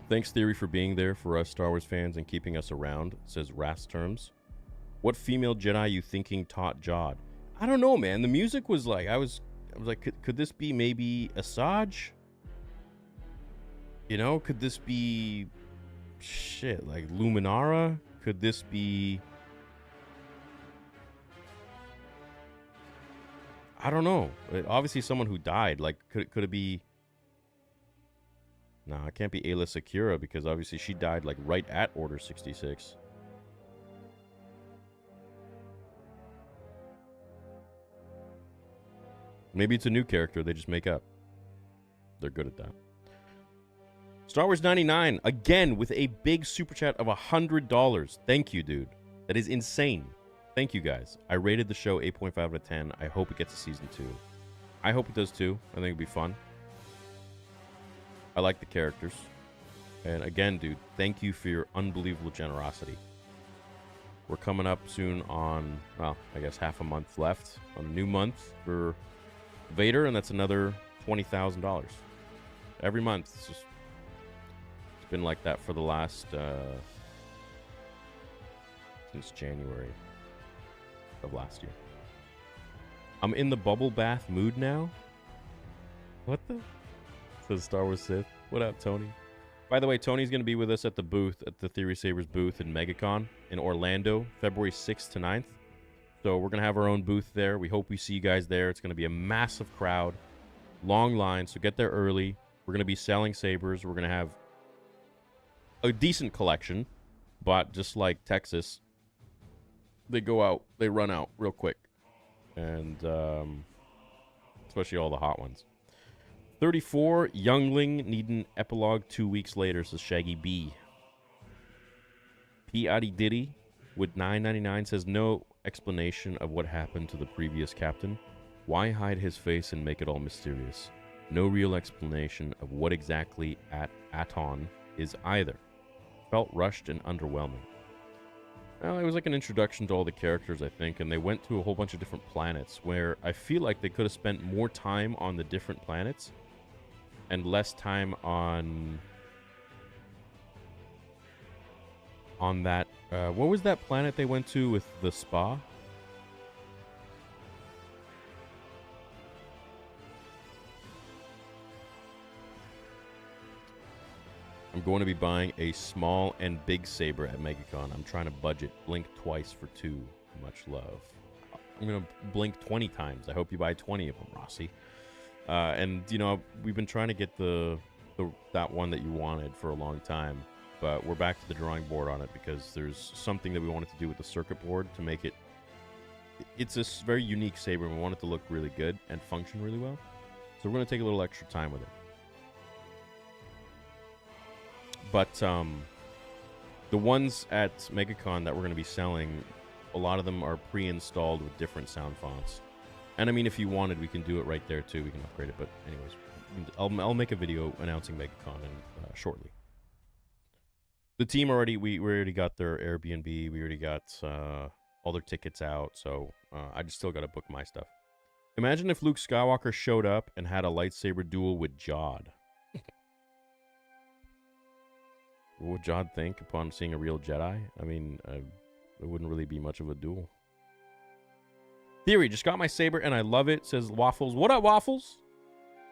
H: Thanks, Theory, for being there for us Star Wars fans and keeping us around, says Ras Terms. What female Jedi you thinking taught Jod? I don't know, man. The music was like, I was like, could this be maybe Asajj? You know, could this be shit like Luminara? Could this be, I don't know. Obviously someone who died. Like, could it be? No, it can't be Ayla Secura because obviously she died like right at Order 66. Maybe it's a new character they just make up. They're good at that. Star Wars 99, again, with a big super chat of $100. Thank you, dude. That is insane. Thank you, guys. I rated the show 8.5 out of 10. I hope it gets a season 2. I hope it does, too. I think it'd be fun. I like the characters. And again, dude, thank you for your unbelievable generosity. We're coming up soon on, well, I guess half a month left on a new month for Vader, and that's another $20,000. Every month. It's been like that for the last, since January of last year. I'm in the bubble bath mood now. What the? Says Star Wars Sith. What up, Tony? By the way, Tony's going to be with us at the booth, at the Theory Sabers booth in MegaCon in Orlando, February 6th to 9th. So we're going to have our own booth there. We hope we see you guys there. It's going to be a massive crowd, long line, so get there early. We're going to be selling sabers. We're going to have a decent collection, but just like Texas, they go out, they run out real quick. And especially all the hot ones. 34, Youngling, need an epilogue 2 weeks later, says Shaggy B. P. Addy Diddy with $9.99 says no explanation of what happened to the previous captain. Why hide his face and make it all mysterious? No real explanation of what exactly Aton is either. Felt rushed and underwhelming. Well, it was like an introduction to all the characters, I think, and they went to a whole bunch of different planets where I feel like they could have spent more time on the different planets and less time on that, what was that planet they went to with the spa? I'm going to be buying a small and big saber at MegaCon. I'm trying to budget. Blink twice for 2. Much love. I'm going to blink 20 times. I hope you buy 20 of them, Rossi. And, you know, we've been trying to get that one that you wanted for a long time. But we're back to the drawing board on it because there's something that we wanted to do with the circuit board to make it... It's this very unique saber, and we want it to look really good and function really well. So we're going to take a little extra time with it. But the ones at MegaCon that we're going to be selling, a lot of them are pre-installed with different sound fonts. And I mean, if you wanted, we can do it right there too. We can upgrade it. But anyways, I'll make a video announcing MegaCon shortly. The team already, we already got their Airbnb. We already got all their tickets out. So I just still got to book my stuff. Imagine if Luke Skywalker showed up and had a lightsaber duel with Jod. What would Jod think upon seeing a real Jedi? I mean, it wouldn't really be much of a duel. Theory, just got my saber and I love it, says Waffles. What up, Waffles?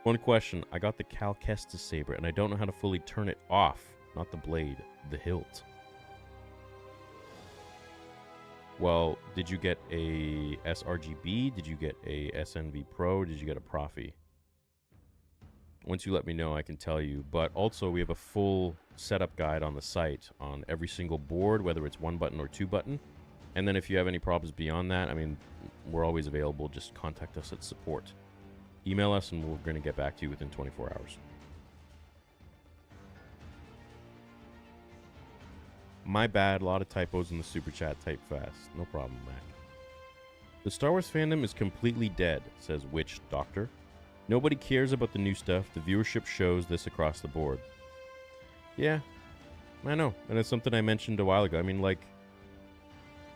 H: One question. I got the Cal Kestis saber and I don't know how to fully turn it off. Not the blade, the hilt. Well, did you get a sRGB? Did you get a SNV Pro? Did you get a Profi? Once you let me know, I can tell you. But also, we have a full setup guide on the site on every single board, whether it's 1 button or 2 button. And then if you have any problems beyond that, I mean, we're always available. Just contact us at support. Email us, and we're going to get back to you within 24 hours. My bad. A lot of typos in the super chat. Type fast. No problem, Mac. The Star Wars fandom is completely dead, says Witch Doctor. Nobody cares about the new stuff. The viewership shows this across the board. Yeah, I know. And it's something I mentioned a while ago. I mean, like,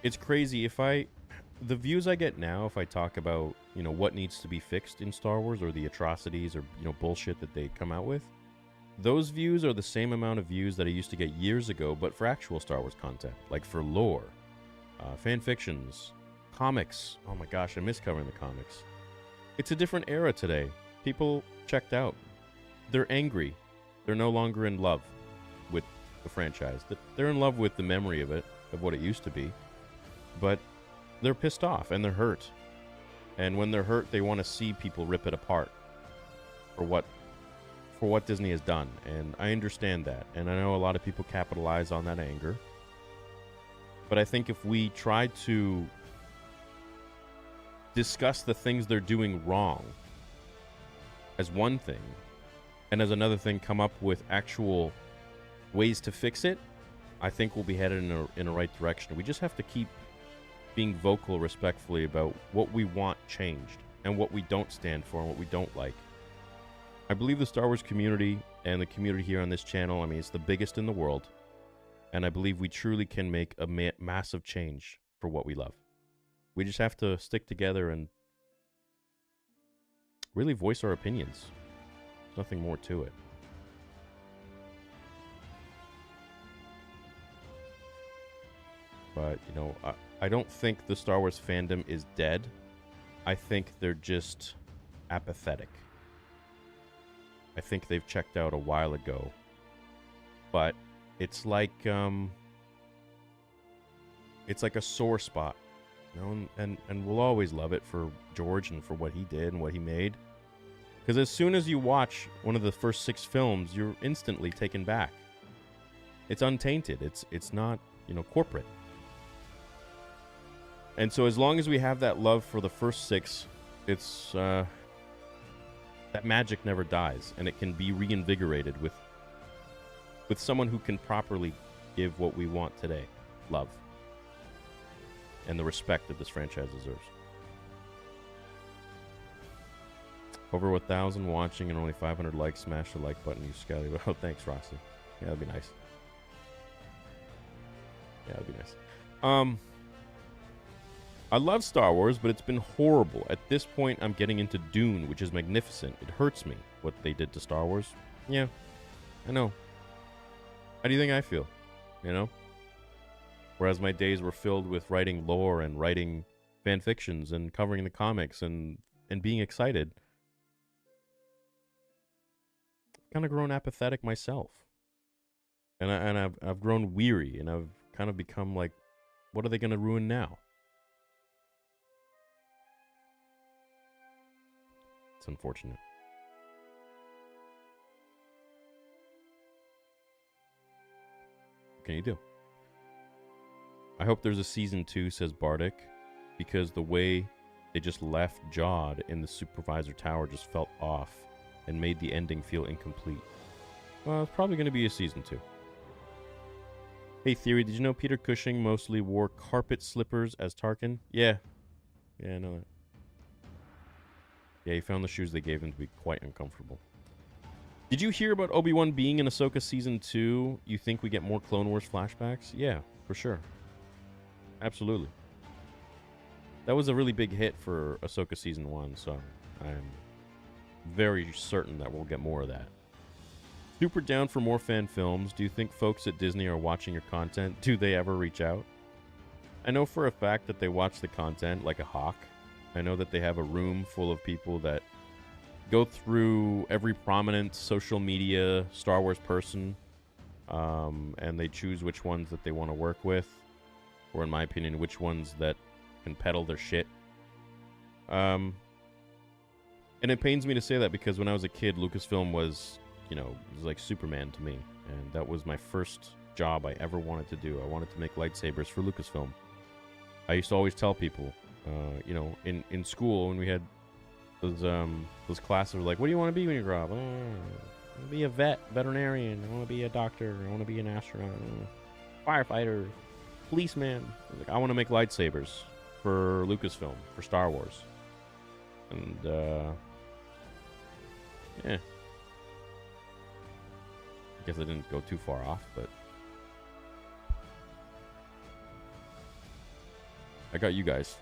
H: it's crazy. The views I get now, if I talk about, you know, what needs to be fixed in Star Wars or the atrocities or, you know, bullshit that they come out with, those views are the same amount of views that I used to get years ago, but for actual Star Wars content, like for lore, fan fictions, comics. Oh my gosh, I miss covering the comics. It's a different era today. People checked out. They're angry. They're no longer in love with the franchise. They're in love with the memory of it, of what it used to be. But they're pissed off and they're hurt. And when they're hurt, they want to see people rip it apart for what Disney has done. And I understand that. And I know a lot of people capitalize on that anger. But I think if we try to discuss the things they're doing wrong as one thing, and as another thing come up with actual ways to fix it, I think we'll be headed in a right direction. We just have to keep being vocal respectfully about what we want changed and what we don't stand for and what we don't like. I believe the Star Wars community and the community here on this channel, I mean, it's the biggest in the world, and I believe we truly can make a massive change for what we love. We just have to stick together and really voice our opinions. There's nothing more to it. But, you know, I don't think the Star Wars fandom is dead. I think they're just apathetic. I think they've checked out a while ago. But it's like a sore spot. You know, and we'll always love it for George and for what he did and what he made. Because as soon as you watch one of the first 6 films, you're instantly taken back. It's untainted. It's not, you know, corporate. And so as long as we have that love for the first 6, it's that magic never dies, and it can be reinvigorated with someone who can properly give what we want today, love, and the respect that this franchise deserves. Over 1,000 watching and only 500 likes. Smash the like button, you Scally. Oh, thanks, Rossi. Yeah, that'd be nice. Yeah, that'd be nice. I love Star Wars, but it's been horrible. At this point, I'm getting into Dune, which is magnificent. It hurts me, what they did to Star Wars. Yeah, I know. How do you think I feel? You know? Whereas my days were filled with writing lore and writing fan fictions and covering the comics and being excited. I've kind of grown apathetic myself. And I've grown weary, and I've kind of become like, what are they going to ruin now? It's unfortunate. What can you do? I hope there's a season 2, says Bardic, because the way they just left Jod in the supervisor tower just felt off and made the ending feel incomplete. Well, it's probably going to be a season 2. Hey, Theory, did you know Peter Cushing mostly wore carpet slippers as Tarkin? Yeah. Yeah, I know that. Yeah, he found the shoes they gave him to be quite uncomfortable. Did you hear about Obi-Wan being in Ahsoka Season 2? You think we get more Clone Wars flashbacks? Yeah, for sure. Absolutely. That was a really big hit for Ahsoka Season 1, so I'm very certain that we'll get more of that. Super down for more fan films. Do you think folks at Disney are watching your content? Do they ever reach out? I know for a fact that they watch the content like a hawk. I know that they have a room full of people that go through every prominent social media Star Wars person, and they choose which ones that they want to work with, or in my opinion, which ones that can peddle their shit. And it pains me to say that because when I was a kid, Lucasfilm was, you know, it was like Superman to me, and that was my first job I ever wanted to do. I wanted to make lightsabers for Lucasfilm. I used to always tell people, you know, in school when we had those classes were like, what do you want to be when you grow up? I want to be a veterinarian. I want to be a doctor. I want to be an astronaut. Firefighter, policeman. I want to make lightsabers for Lucasfilm, for Star Wars. And Yeah. I guess I didn't go too far off, but I got you guys.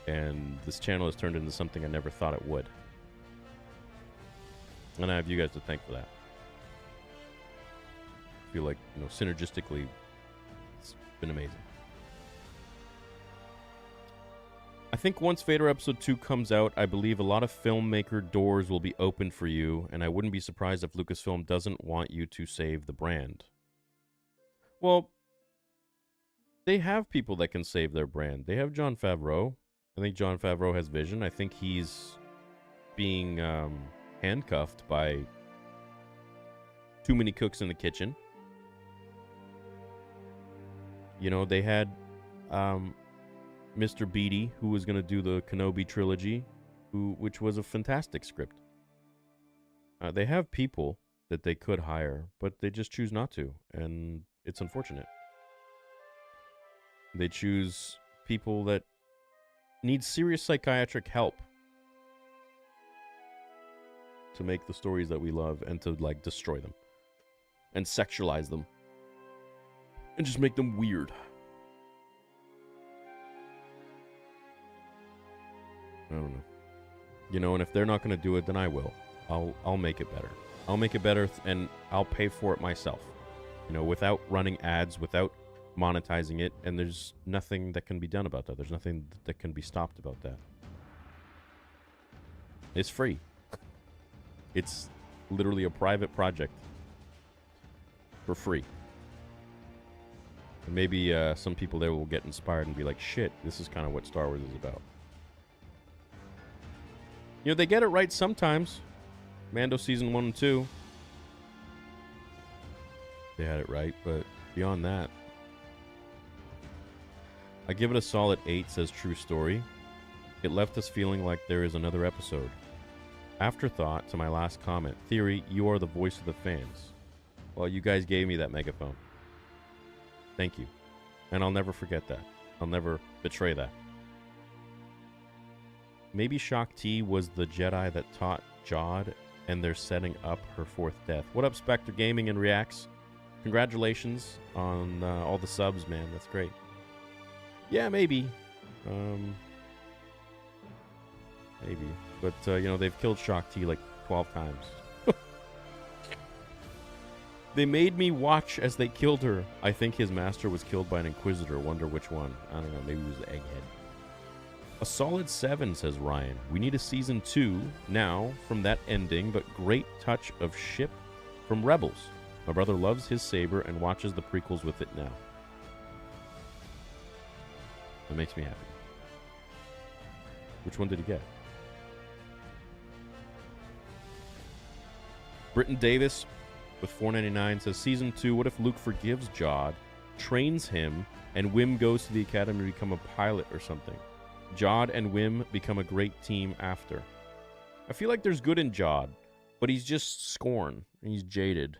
H: And this channel has turned into something I never thought it would. And I have you guys to thank for that. I feel like, you know, synergistically, it's been amazing. I think once Vader Episode 2 comes out, I believe a lot of filmmaker doors will be open for you, and I wouldn't be surprised if Lucasfilm doesn't want you to save the brand. Well, they have people that can save their brand. They have Jon Favreau. I think Jon Favreau has vision. I think he's being handcuffed by too many cooks in the kitchen. You know, they had Mr. Beatty, who was going to do the Kenobi trilogy, which was a fantastic script. They have people that they could hire, but they just choose not to, and it's unfortunate. They choose people that need serious psychiatric help to make the stories that we love and to, like, destroy them and sexualize them and just make them weird. I don't know. You know, and if they're not going to do it, then I will. I'll make it better. I'll make it better, and I'll pay for it myself. You know, without running ads, without monetizing it, and there's nothing that can be done about that. There's nothing that can be stopped about that. It's free. It's literally a private project for free. And maybe some people there will get inspired and be like, shit, this is kind of what Star Wars is about. You know, they get it right sometimes. Mando Season 1 and 2. They had it right, but beyond that, I give it a solid 8, says True Story. It left us feeling like there is another episode. Afterthought to my last comment. Theory, you are the voice of the fans. Well, you guys gave me that megaphone. Thank you. And I'll never forget that. I'll never betray that. Maybe Shakti was the Jedi that taught Jod, and they're setting up her 4th death. What up, Spectre Gaming and Reacts? Congratulations on all the subs, man. That's great. Yeah, maybe. Maybe. But, you know, they've killed Shakti like 12 times. They made me watch as they killed her. I think his master was killed by an Inquisitor. Wonder which one. I don't know. Maybe it was the Egghead. A solid 7, says Ryan. We need a Season 2 now from that ending, but great touch of ship from Rebels. My brother loves his saber and watches the prequels with it now. That makes me happy. Which one did he get? Britton Davis with $4.99 says, Season 2, what if Luke forgives Jod, trains him, and Wim goes to the academy to become a pilot or something? Jod and Wim become a great team after. I feel like there's good in Jod, but he's just scorn, and he's jaded.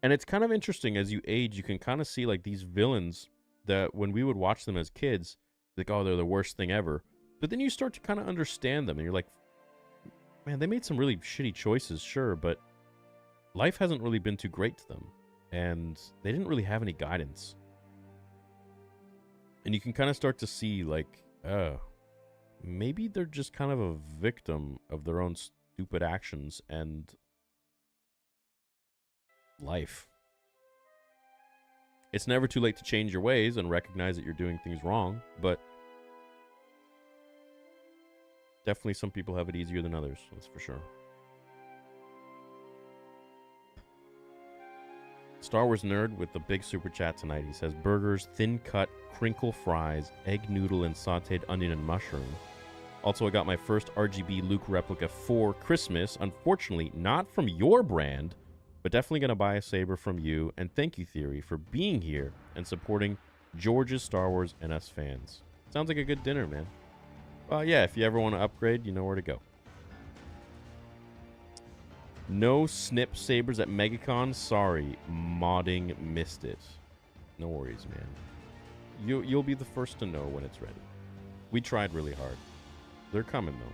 H: And it's kind of interesting, as you age, you can kind of see like these villains that when we would watch them as kids, like, oh, they're the worst thing ever. But then you start to kind of understand them, and you're like, man, they made some really shitty choices, sure, but life hasn't really been too great to them, and they didn't really have any guidance. And you can kind of start to see, like, maybe they're just kind of a victim of their own stupid actions and life. It's never too late to change your ways and recognize that you're doing things wrong, but definitely some people have it easier than others, that's for sure. Star Wars Nerd with the big super chat tonight. He says, burgers, thin cut, crinkle fries, egg noodle, and sauteed onion and mushroom. Also, I got my first RGB Luke replica for Christmas. Unfortunately, not from your brand, but definitely going to buy a saber from you. And thank you, Theory, for being here and supporting George's Star Wars and us fans. Sounds like a good dinner, man. Yeah, if you ever want to upgrade, you know where to go. No snip sabers at MegaCon. Sorry, modding missed it. No worries, man. You'll be the first to know when it's ready. We tried really hard. They're coming, though.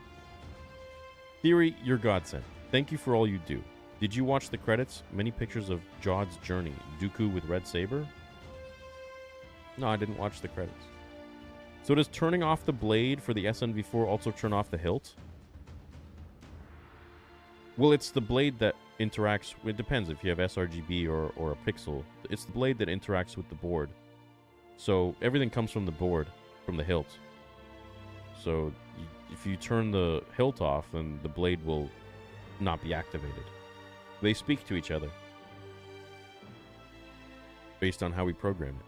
H: Theory, your godsend. Thank you for all you do. Did you watch the credits? Many pictures of Jod's journey. Dooku with red saber? No, I didn't watch the credits. So does turning off the blade for the SNV4 also turn off the hilt? Well, it's the blade that interacts... It depends if you have sRGB or a pixel. It's the blade that interacts with the board. So everything comes from the board, from the hilt. So if you turn the hilt off, then the blade will not be activated. They speak to each other based on how we program it.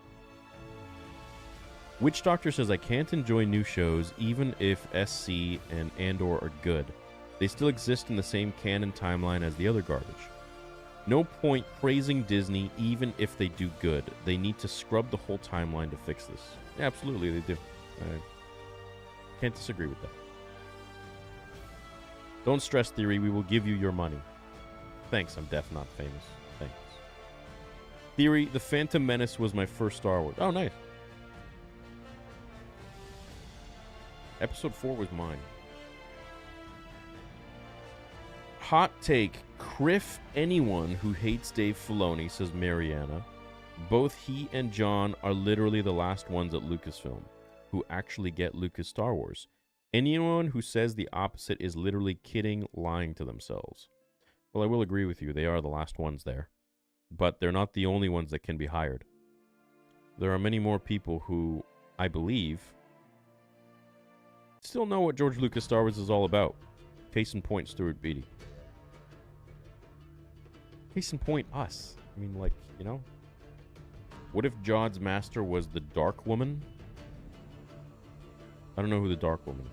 H: Witch Doctor says, I can't enjoy new shows even if SC and Andor are good. They still exist in the same canon timeline as the other garbage. No point praising Disney even if they do good. They need to scrub the whole timeline to fix this. Yeah, absolutely, they do. I can't disagree with that. Don't stress, Theory. We will give you your money. Thanks, I'm deaf, not famous. Thanks. Theory, The Phantom Menace was my first Star Wars. Oh, nice. Episode 4 was mine. Hot take. Criff anyone who hates Dave Filoni, says Mariana. Both he and John are literally the last ones at Lucasfilm who actually get Lucas Star Wars. Anyone who says the opposite is literally kidding, lying to themselves. Well, I will agree with you. They are the last ones there. But they're not the only ones that can be hired. There are many more people who, I believe, still know what George Lucas Star Wars is all about. Case in point, Stuart Beatty. Case in point, us. I mean, like, you know? What if Jod's master was the Dark Woman? I don't know who the Dark Woman is.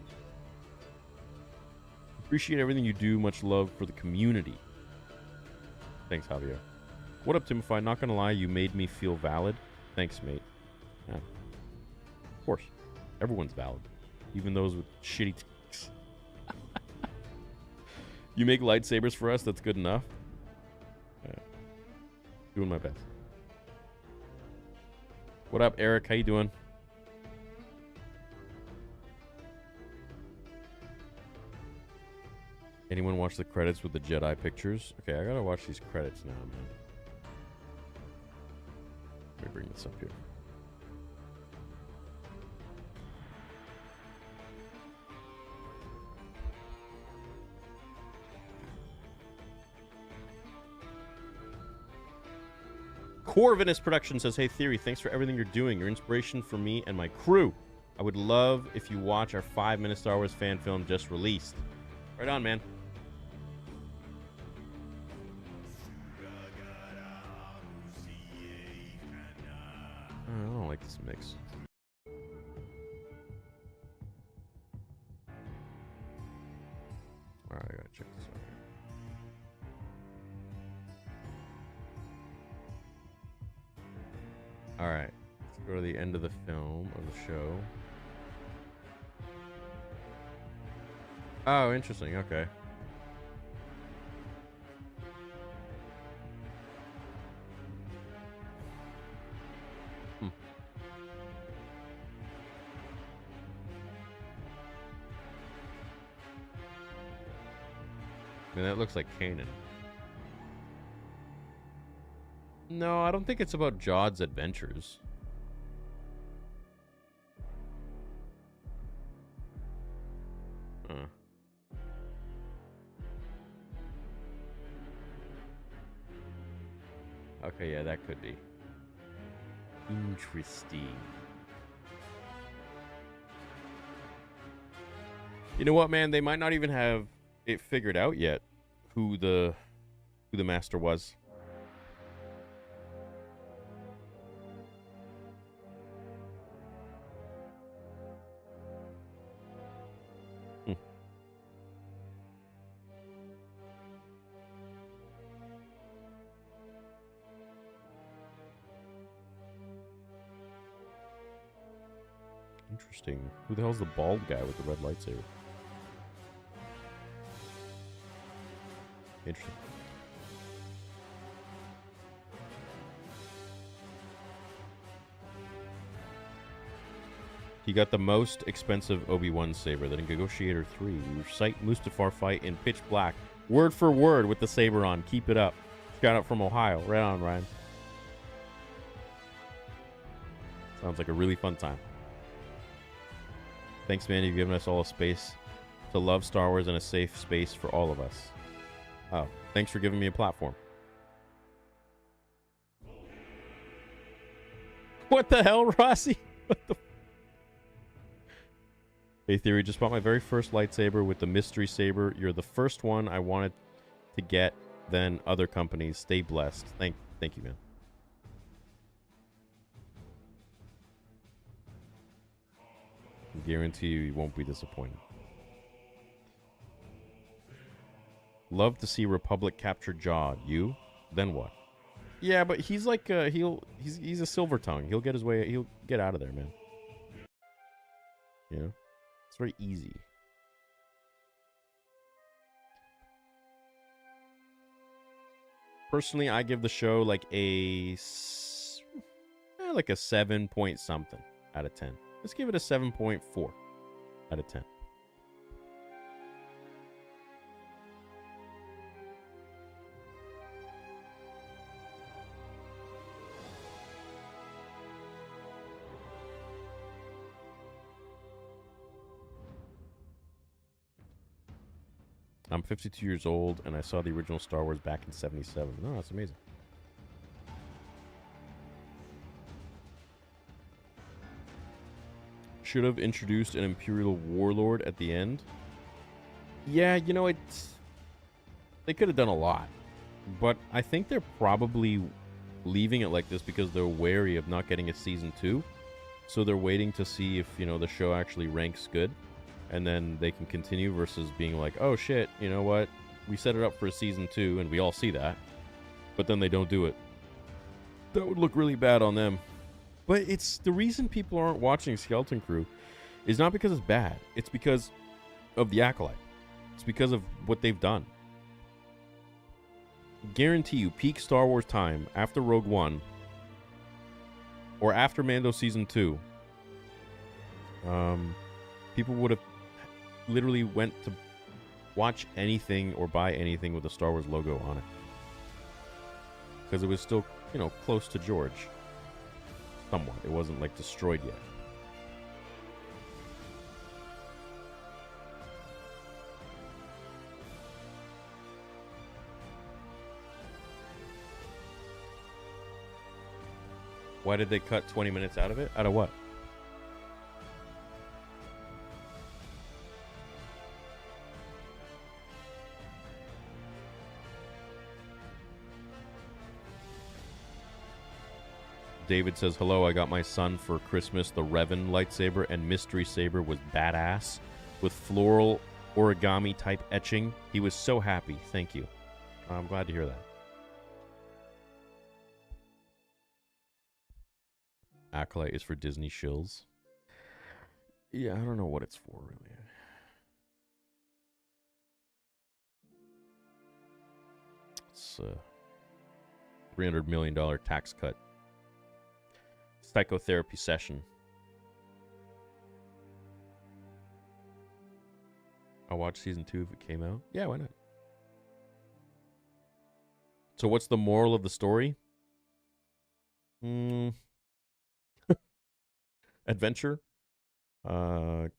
H: Appreciate everything you do. Much love for the community. Thanks, Javier. What up, Timify? Not gonna lie, you made me feel valid. Thanks, mate. Yeah. Of course. Everyone's valid. Even those with shitty ticks. You make lightsabers for us, that's good enough. Doing my best. What up, Eric? How you doing? Anyone watch the credits with the Jedi pictures? Okay, I gotta watch these credits now, man. Let me bring this up here. Corvinus Production says, hey, Theory, thanks for everything you're doing. You're inspiration for me and my crew. I would love if you watch our 5-minute Star Wars fan film just released. Right on, man. I don't like this mix. Alright, I gotta check this out. Alright, let's go to the end of the film, of the show. Oh, interesting, okay. I mean, that looks like Kanan. No, I don't think it's about Jod's adventures. Okay, yeah, that could be. Interesting. You know what, man? They might not even have it figured out yet who the master was. Interesting. Who the hell's the bald guy with the red lightsaber? Interesting. He got the most expensive Obi-Wan saber. The Negotiator 3. We recite Mustafar fight in pitch black, word for word with the saber on. Keep it up. Shout out from Ohio. Right on, Ryan. Sounds like a really fun time. Thanks, man. You've given us all a space to love Star Wars and a safe space for all of us. Oh, thanks for giving me a platform. What the hell, Rossi? What the... Hey, Theory, just bought my very first lightsaber with the mystery saber. You're the first one I wanted to get, then other companies. Stay blessed. Thank you, man. I guarantee you won't be disappointed. Love to see Republic capture Jod. You? Then what? Yeah, but he's like he's a silver tongue. He'll get his way. He'll get out of there, man. You know, it's very easy. Personally, I give the show like a 7 point something out of 10. Let's give it a 7.4 out of 10. I'm 52 years old, and I saw the original Star Wars back in '77. No, that's amazing. Should have introduced an Imperial Warlord at the end. Yeah, you know, they could have done a lot. But I think they're probably leaving it like this because they're wary of not getting a season 2. So they're waiting to see if, you know, the show actually ranks good. And then they can continue versus being like, oh shit, you know what? We set it up for a season 2 and we all see that. But then they don't do it. That would look really bad on them. But it's the reason people aren't watching Skeleton Crew is not because it's bad. It's because of the Acolyte. It's because of what they've done. Guarantee you, peak Star Wars time after Rogue One or after Mando Season 2, people would have literally went to watch anything or buy anything with the Star Wars logo on it. Because it was still, you know, close to George. Somewhat. It wasn't, like, destroyed yet. Why did they cut 20 minutes out of it? Out of what? David says, hello, I got my son for Christmas the Revan lightsaber and mystery saber was badass with floral origami type etching. He was so happy. Thank you. I'm glad to hear that. Acolyte is for Disney shills. Yeah, I don't know what it's for, really. It's a $300 million tax cut. Psychotherapy session. I'll watch season 2 if it came out. Yeah, why not? So what's the moral of the story? Adventure.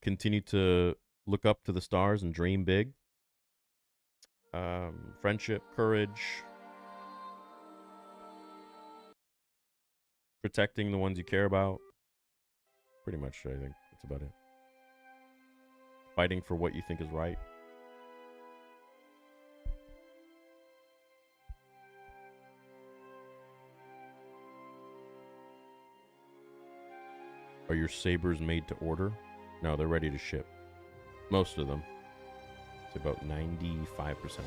H: Continue to look up to the stars and dream big. Friendship, courage. Protecting the ones you care about. Pretty much, I think that's about it. Fighting for what you think is right. Are your sabers made to order? No, they're ready to ship. Most of them. It's about 95% of them.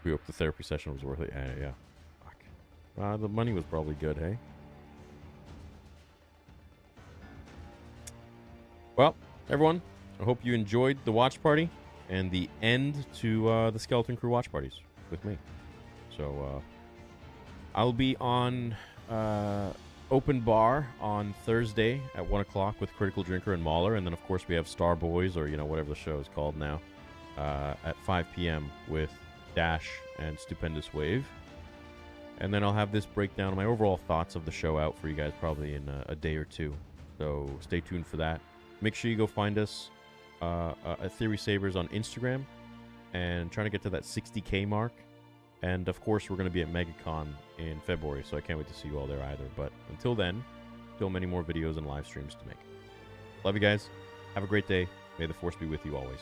H: We hope the therapy session was worth it. Yeah. Fuck. The money was probably good, hey? Well, everyone, I hope you enjoyed the watch party. and the end to the Skeleton Crew watch parties with me. So I'll be on Open Bar on Thursday at 1 o'clock with Critical Drinker and Mahler, and then of course we have Star Boys, or whatever the show is called now, at 5 p.m. with Dash and Stupendous Wave. And then I'll have this breakdown of my overall thoughts of the show out for you guys probably in a day or two. So stay tuned for that. Make sure you go find us at Theory Sabers on Instagram and trying to get to that 60K mark. And of course, we're going to be at MegaCon in February, so I can't wait to see you all there either. But until then, still many more videos and live streams to make. Love you guys. Have a great day. May the Force be with you always.